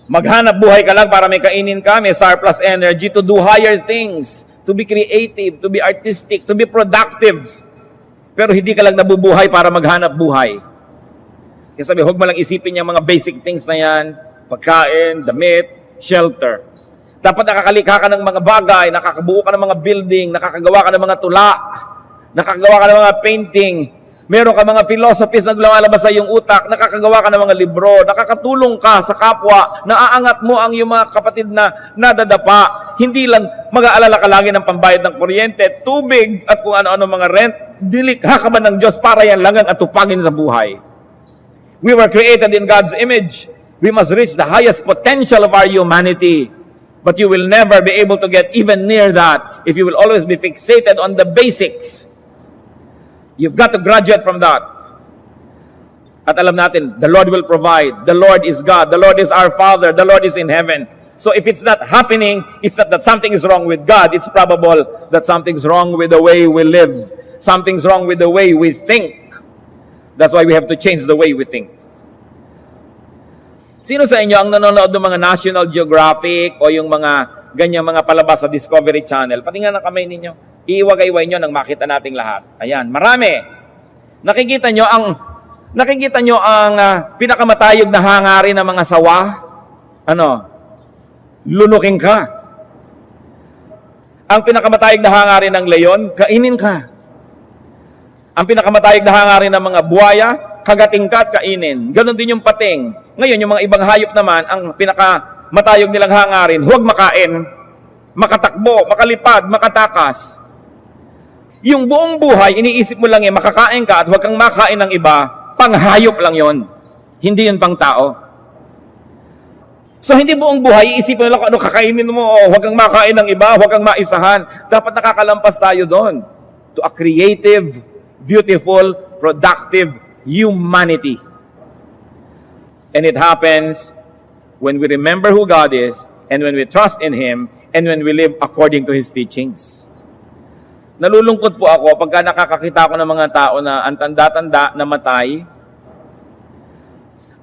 A: Maghanap buhay ka lang para may kainin ka, may surplus energy to do higher things, to be creative, to be artistic, to be productive. Pero hindi ka lang nabubuhay para maghanap buhay. Kaya sabi, huwag mo lang isipin yung mga basic things na yan, pagkain, damit, shelter. Dapat nakakalikha ka ng mga bagay, nakakabuo ka ng mga building, nakakagawa ka ng mga tula, nakakagawa ka ng mga painting, meron ka mga philosophies na lumalabas sa iyong utak, nakakagawa ka ng mga libro, nakakatulong ka sa kapwa, naaangat mo ang iyong mga kapatid na nadadapa. Hindi lang mag-aalala ka lagi ng pambayad ng kuryente, tubig, at kung ano-ano mga rent. Dilikha ka ba ng Diyos para yan lang ang atupagin sa buhay? We were created in God's image. We must reach the highest potential of our humanity. But you will never be able to get even near that if you will always be fixated on the basics. You've got to graduate from that. At alam natin, the Lord will provide. The Lord is God. The Lord is our Father. The Lord is in heaven. So if it's not happening, it's not that something is wrong with God. It's probable that something's wrong with the way we live. Something's wrong with the way we think. That's why we have to change the way we think. Sino sa inyo ang nanonood ng mga National Geographic o yung mga ganyang mga palabas sa Discovery Channel? Patingnan ang kamay ninyo. Iiwagayway nyo nang makita nating lahat. Ayan, marami. Nakikita nyo ang pinakamatayog na hangarin ng mga sawa? Lunukin ka. Ang pinakamatayog na hangarin ng leon, kainin ka. Ang pinakamatayog na hangarin ng mga buhaya, kagating ka at kainin. Ganon din yung pating. Ngayon, yung mga ibang hayop naman, ang pinakamatayog nilang hangarin, huwag makain, makatakbo, makalipad, makatakas. Yung buong buhay, iniisip mo lang makakain ka at huwag kang makain ng iba, panghayop lang yon. Hindi yun pang tao. So, hindi buong buhay, iisipin mo lang kung ano kakainin mo, huwag kang makain ng iba, huwag kang maisahan. Dapat nakakalampas tayo doon to a creative, beautiful, productive humanity. And it happens when we remember who God is, and when we trust in Him, and when we live according to His teachings. Nalulungkot po ako pagka nakakakita ko ng mga tao na ang tanda-tanda, namatay,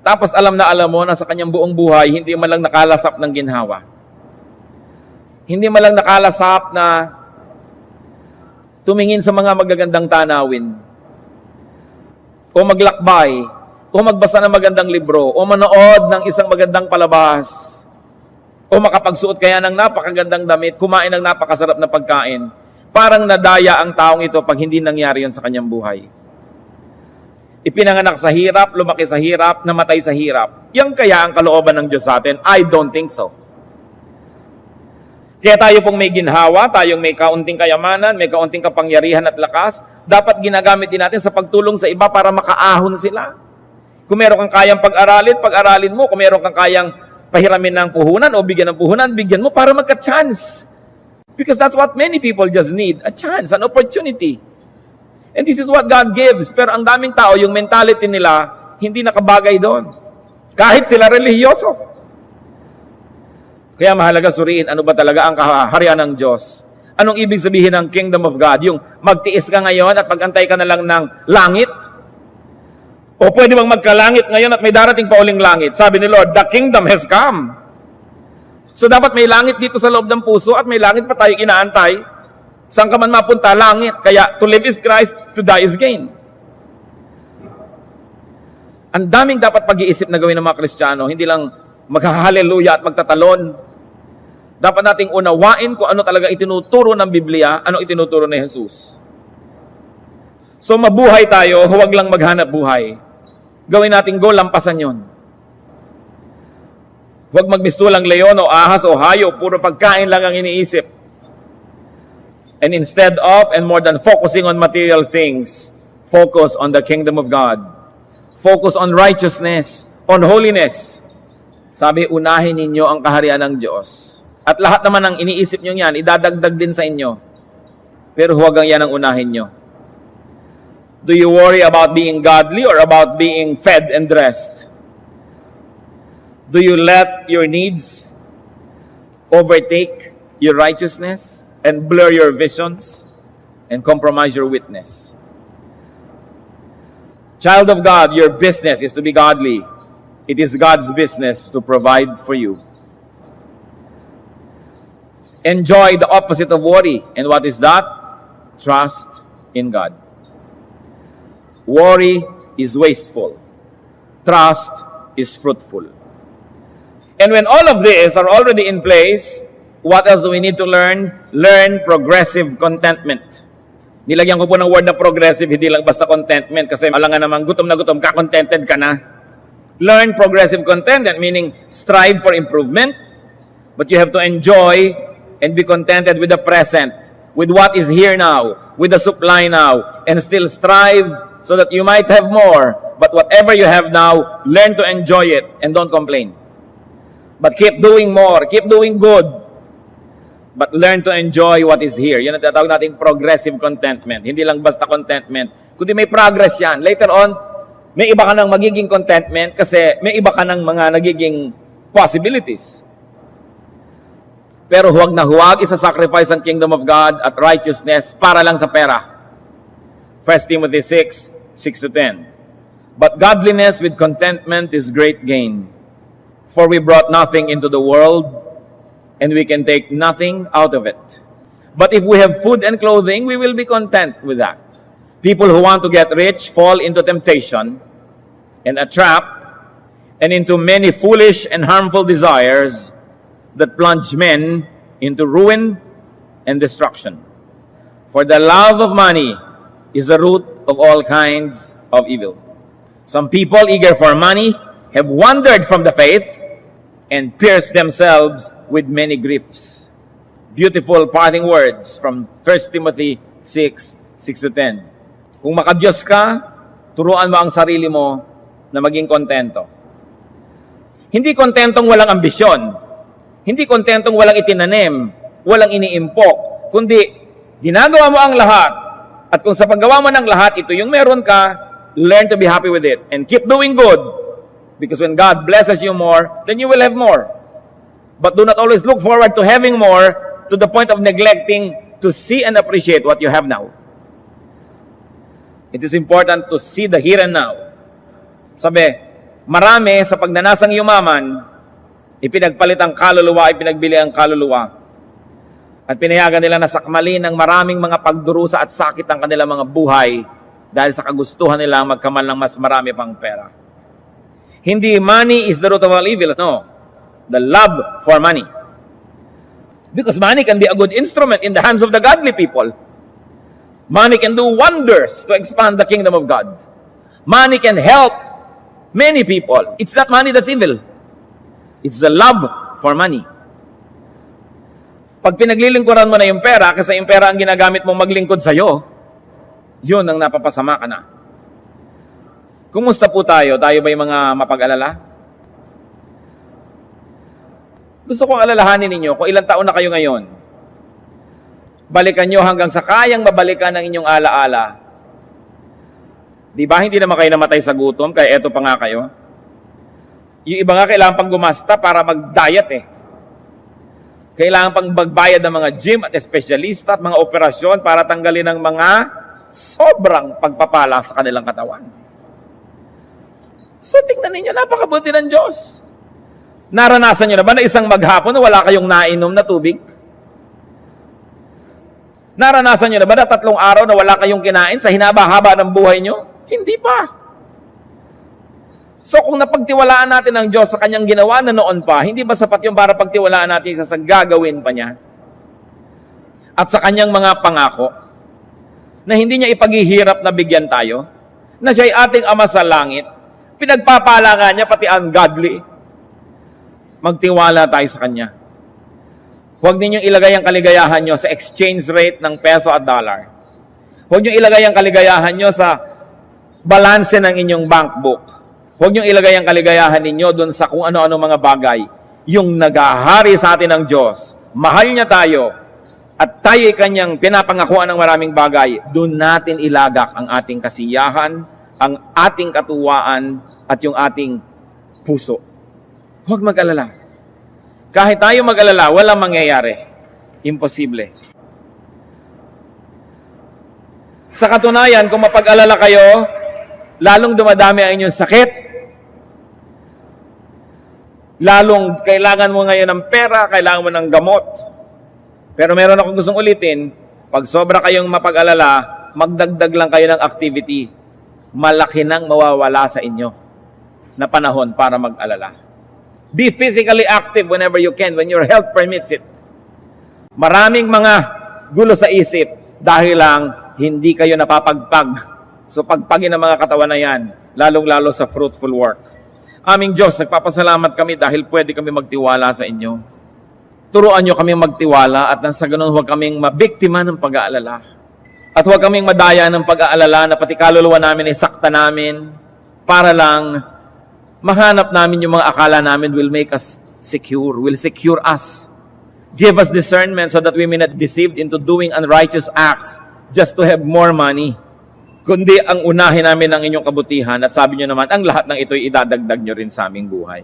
A: tapos alam mo na sa kanyang buong buhay, hindi man lang nakalasap ng ginhawa. Hindi man lang nakalasap na tumingin sa mga magagandang tanawin, o maglakbay, o magbasa ng magandang libro, o manood ng isang magandang palabas, o makapagsuot kaya ng napakagandang damit, kumain ng napakasarap na pagkain. Parang nadaya ang taong ito pag hindi nangyari yun sa kanyang buhay. Ipinanganak sa hirap, lumaki sa hirap, namatay sa hirap. Yan kaya ang kalooban ng Diyos sa atin? I don't think so. Kaya tayo pong may ginhawa, tayong may kaunting kayamanan, may kaunting kapangyarihan at lakas, dapat ginagamit din natin sa pagtulong sa iba para makaahon sila. Kung meron kang kayang pag-aralin mo. Kung meron kang kayang pahiramin ng puhunan o bigyan ng puhunan, bigyan mo para magka-chance. Because that's what many people just need, a chance, an opportunity. And this is what God gives. Pero ang daming tao, yung mentality nila, hindi nakabagay doon. Kahit sila relihiyoso. Kaya mahalaga suriin, ano ba talaga ang kaharian ng Diyos? Anong ibig sabihin ng kingdom of God? Yung magtiis ka ngayon at pag-antay ka na lang ng langit? O pwede bang magkalangit ngayon at may darating pa uling langit? Sabi ni Lord, the kingdom has come. So dapat may langit dito sa loob ng puso at may langit pa tayo inaantay. Saan ka man mapunta? Langit. Kaya to live is Christ, to die is gain. Ang daming dapat pag-iisip na gawin ng mga Kristiyano, hindi lang maghahaleluya at magtatalon. Dapat nating unawain kung ano talaga itinuturo ng Biblia, ano itinuturo ni Jesus. So mabuhay tayo, huwag lang maghanap buhay. Gawin nating goal, lampasan yon. Huwag magmistulang leon o ahas o hayo, puro pagkain lang ang iniisip. And instead of, and more than focusing on material things, focus on the kingdom of God. Focus on righteousness, on holiness. Sabi, unahin ninyo ang kaharian ng Diyos. At lahat naman ng iniisip nyo yan, idadagdag din sa inyo. Pero huwag ang yan ang unahin nyo. Do you worry about being godly or about being fed and dressed? Do you let your needs overtake your righteousness and blur your visions and compromise your witness? Child of God, your business is to be godly. It is God's business to provide for you. Enjoy the opposite of worry. And what is that? Trust in God. Worry is wasteful. Trust is fruitful. And when all of these are already in place, what else do we need to learn? Learn progressive contentment. Nilagyan ko po ng word na progressive, hindi lang basta contentment, kasi alangan naman gutom na gutom ka, contented ka na. Learn progressive contentment, meaning strive for improvement, but you have to enjoy and be contented with the present, with what is here now, with the supply now, and still strive so that you might have more. But whatever you have now, learn to enjoy it and don't complain. But keep doing more, keep doing good. But learn to enjoy what is here. Yan ang tatawag nating progressive contentment. Hindi lang basta contentment, kundi may progress yan. Later on, may iba ka ng magiging contentment kasi may iba ka ng mga nagiging possibilities. Pero huwag na huwag isa-sacrifice ang kingdom of God at righteousness para lang sa pera. 1 Timothy 6, 6-10. But godliness with contentment is great gain. For we brought nothing into the world, and we can take nothing out of it. But if we have food and clothing, we will be content with that. People who want to get rich fall into temptation and a trap and into many foolish and harmful desires that plunge men into ruin and destruction. For the love of money is the root of all kinds of evil. Some people eager for money have wandered from the faith and pierced themselves with many griefs. Beautiful parting words from 1 Timothy 6:6-10. Kung makadiyos ka, turuan mo ang sarili mo na maging kontento. Hindi kontentong walang ambisyon. Hindi kontentong walang itinanim, walang iniimpok, kundi ginagawa mo ang lahat. At kung sa paggawa mo ng lahat, ito yung meron ka, learn to be happy with it and keep doing good. Because when God blesses you more, then you will have more. But do not always look forward to having more to the point of neglecting to see and appreciate what you have now. It is important to see the here and now. Sabi, marami sa pagnanasang yumaman, ipinagpalit ang kaluluwa, ipinagbili ang kaluluwa. At pinayagan nila na sakmalin ng maraming mga pagdurusa at sakit ang kanilang mga buhay dahil sa kagustuhan nilang magkamal ng mas marami pang pera. Hindi money is the root of all evil. No. The love for money. Because money can be a good instrument in the hands of the godly people. Money can do wonders to expand the kingdom of God. Money can help many people. It's not money that's evil. It's the love for money. Pag pinaglilingkuran mo na yung pera, kasi yung pera ang ginagamit mong maglingkod sa'yo, yun ang napapasama ka na. Kumusta po tayo? Tayo ba yung mga mapag-alala? Gusto kong alalahanin ninyo kung ilang taon na kayo ngayon. Balikan nyo hanggang sa kayang mabalikan ng inyong alaala. Di ba hindi naman kayo namatay sa gutom, kaya eto pa nga kayo? Yung iba nga kailangan pang gumasta para mag-diet eh. Kailangan pang magbayad ng mga gym at espesyalista at mga operasyon para tanggalin ng mga sobrang pagpapala sa kanilang katawan. So tingnan ninyo, napakabuti ng Diyos. Naranasan nyo na ba na isang maghapon na wala kayong nainom na tubig? Naranasan nyo na ba na 3 araw na wala kayong kinain sa hinaba-haba ng buhay nyo? Hindi pa. So kung napagtiwalaan natin ang Diyos sa kanyang ginawa na noon pa, hindi ba sapat yung para pagtiwalaan natin sa gagawin pa niya? At sa kanyang mga pangako, na hindi niya ipaghihirap na bigyan tayo, na siya'y ating Ama sa langit, pinagpapala nga niya pati ungodly. Magtiwala tayo sa kanya. Huwag ninyong ilagay ang kaligayahan nyo sa exchange rate ng peso at dollar. Huwag ninyong ilagay ang kaligayahan nyo sa balanse ng inyong bank book. Huwag niyong ilagay ang kaligayahan ninyo doon sa kung ano-ano mga bagay. Yung nagahari sa atin ng Diyos, mahal niya tayo, at tayo'y kanyang pinapangakuan ng maraming bagay, doon natin ilagak ang ating kasiyahan, ang ating katuwaan, at yung ating puso. Huwag mag-alala. Kahit tayo mag-alala, walang mangyayari. Imposible. Sa katunayan, kung mapag-alala kayo, lalong dumadami ang inyong sakit, lalong kailangan mo ngayon ng pera, kailangan mo ng gamot. Pero meron akong gustong ulitin, pag sobra kayong mapag-alala, magdagdag lang kayo ng activity. Malaki nang mawawala sa inyo na panahon para mag-alala. Be physically active whenever you can, when your health permits it. Maraming mga gulo sa isip dahil lang hindi kayo napapagpag. So pagpagin ang mga katawan na yan, lalong-lalo sa fruitful work. Aming Diyos, nagpapasalamat kami dahil pwede kami magtiwala sa inyo. Turuan nyo kami magtiwala at nang sa ganun huwag kaming mabiktima ng pag-aalala. At huwag kaming madaya ng pag-aalala na pati kaluluwa namin ay sakta namin para lang mahanap namin yung mga akala namin will make us secure, will secure us. Give us discernment so that we may not deceived into doing unrighteous acts just to have more money. Kundi ang unahin namin ang inyong kabutihan at sabi nyo naman, ang lahat ng ito'y idadagdag nyo rin sa aming buhay.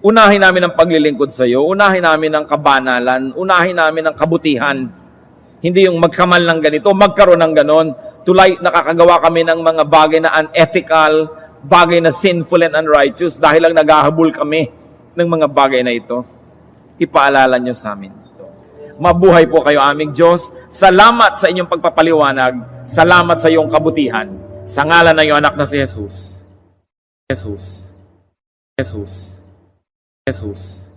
A: Unahin namin ang paglilingkod sa iyo, unahin namin ang kabanalan, unahin namin ang kabutihan. Hindi yung magkamal ng ganito, magkaroon ng ganon. Tulay, nakakagawa kami ng mga bagay na unethical, bagay na sinful and unrighteous dahil lang naghahabol kami ng mga bagay na ito. Ipaalala nyo sa amin ito. Mabuhay po kayo aming Diyos. Salamat sa inyong pagpapaliwanag. Salamat sa iyong kabutihan. Sa ngalan ng iyong anak na si Jesus. Jesus. Jesus. Jesus.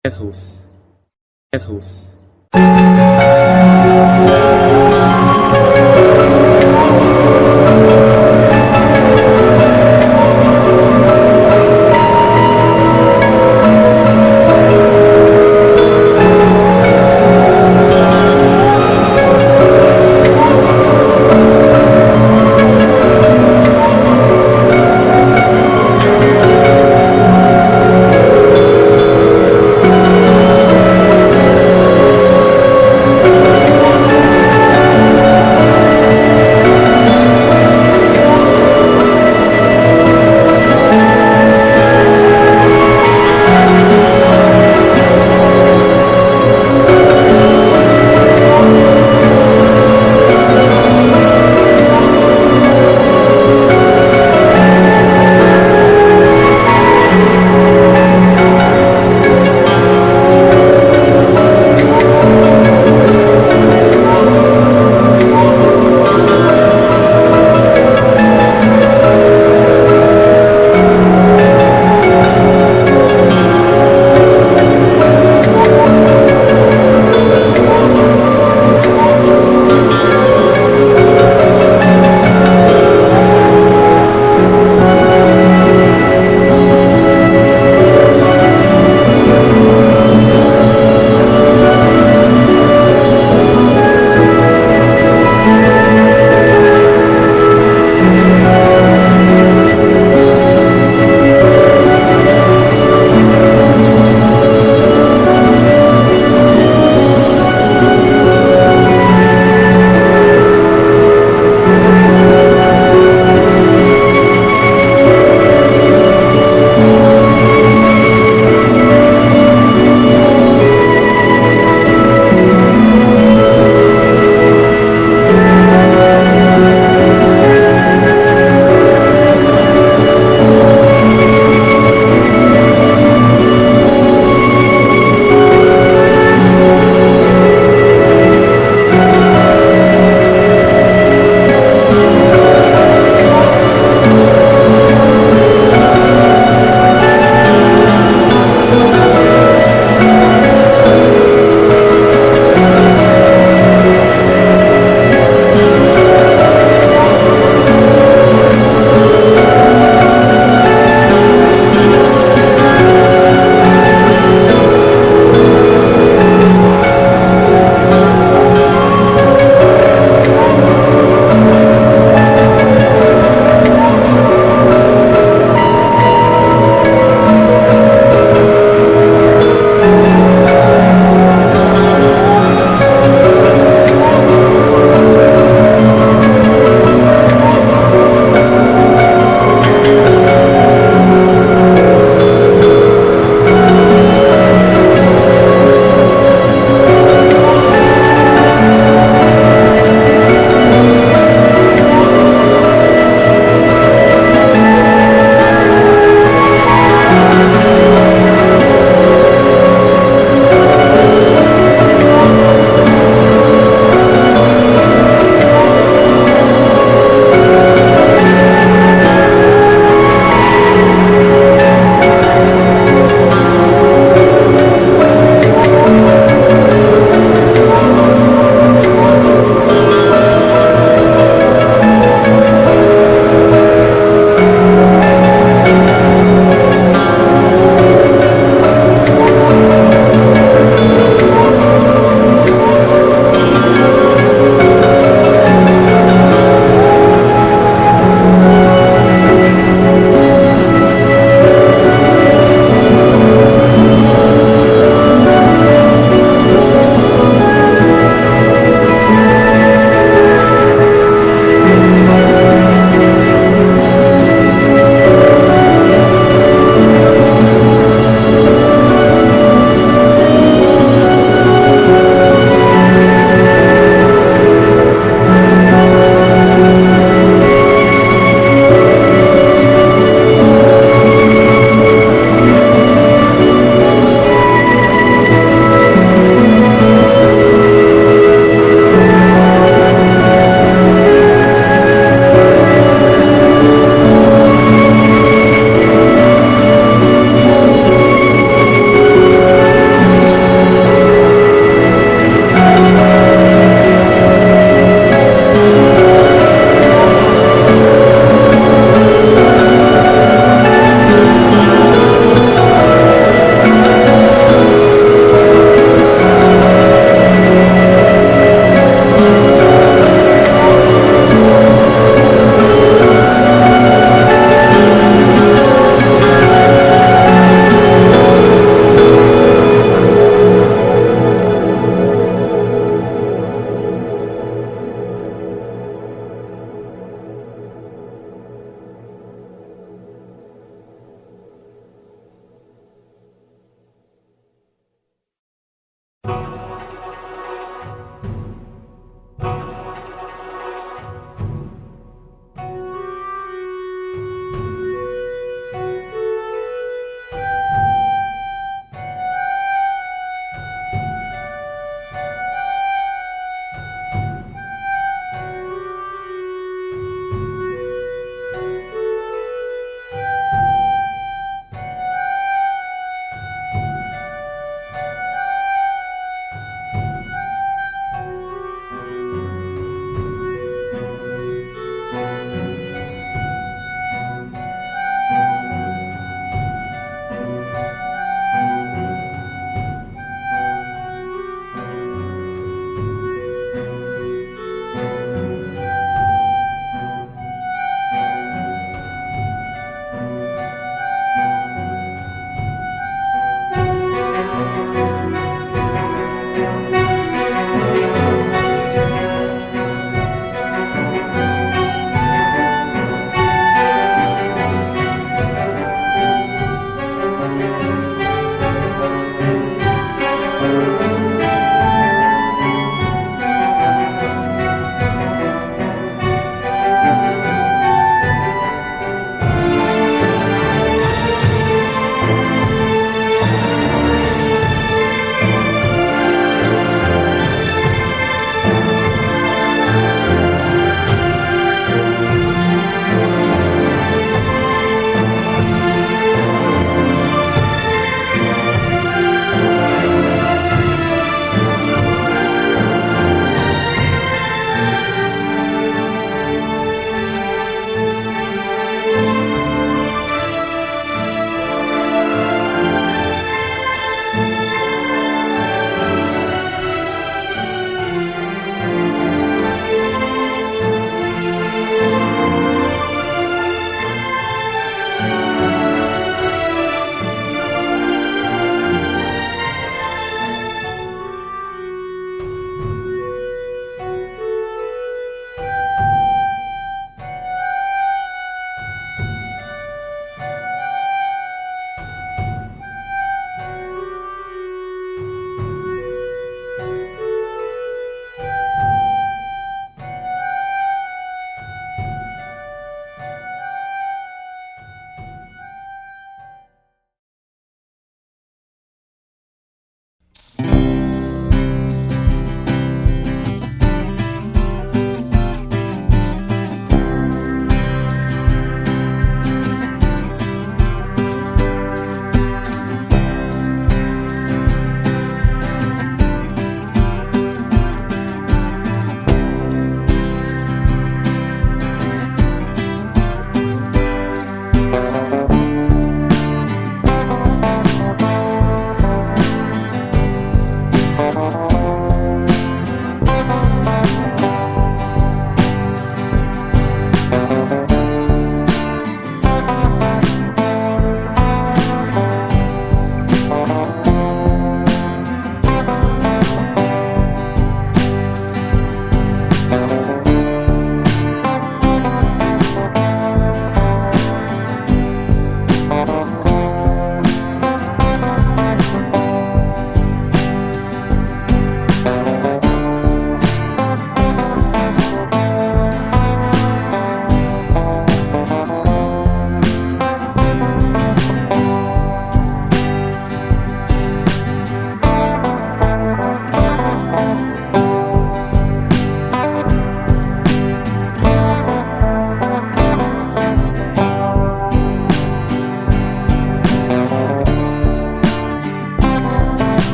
A: Jesus. Jesus.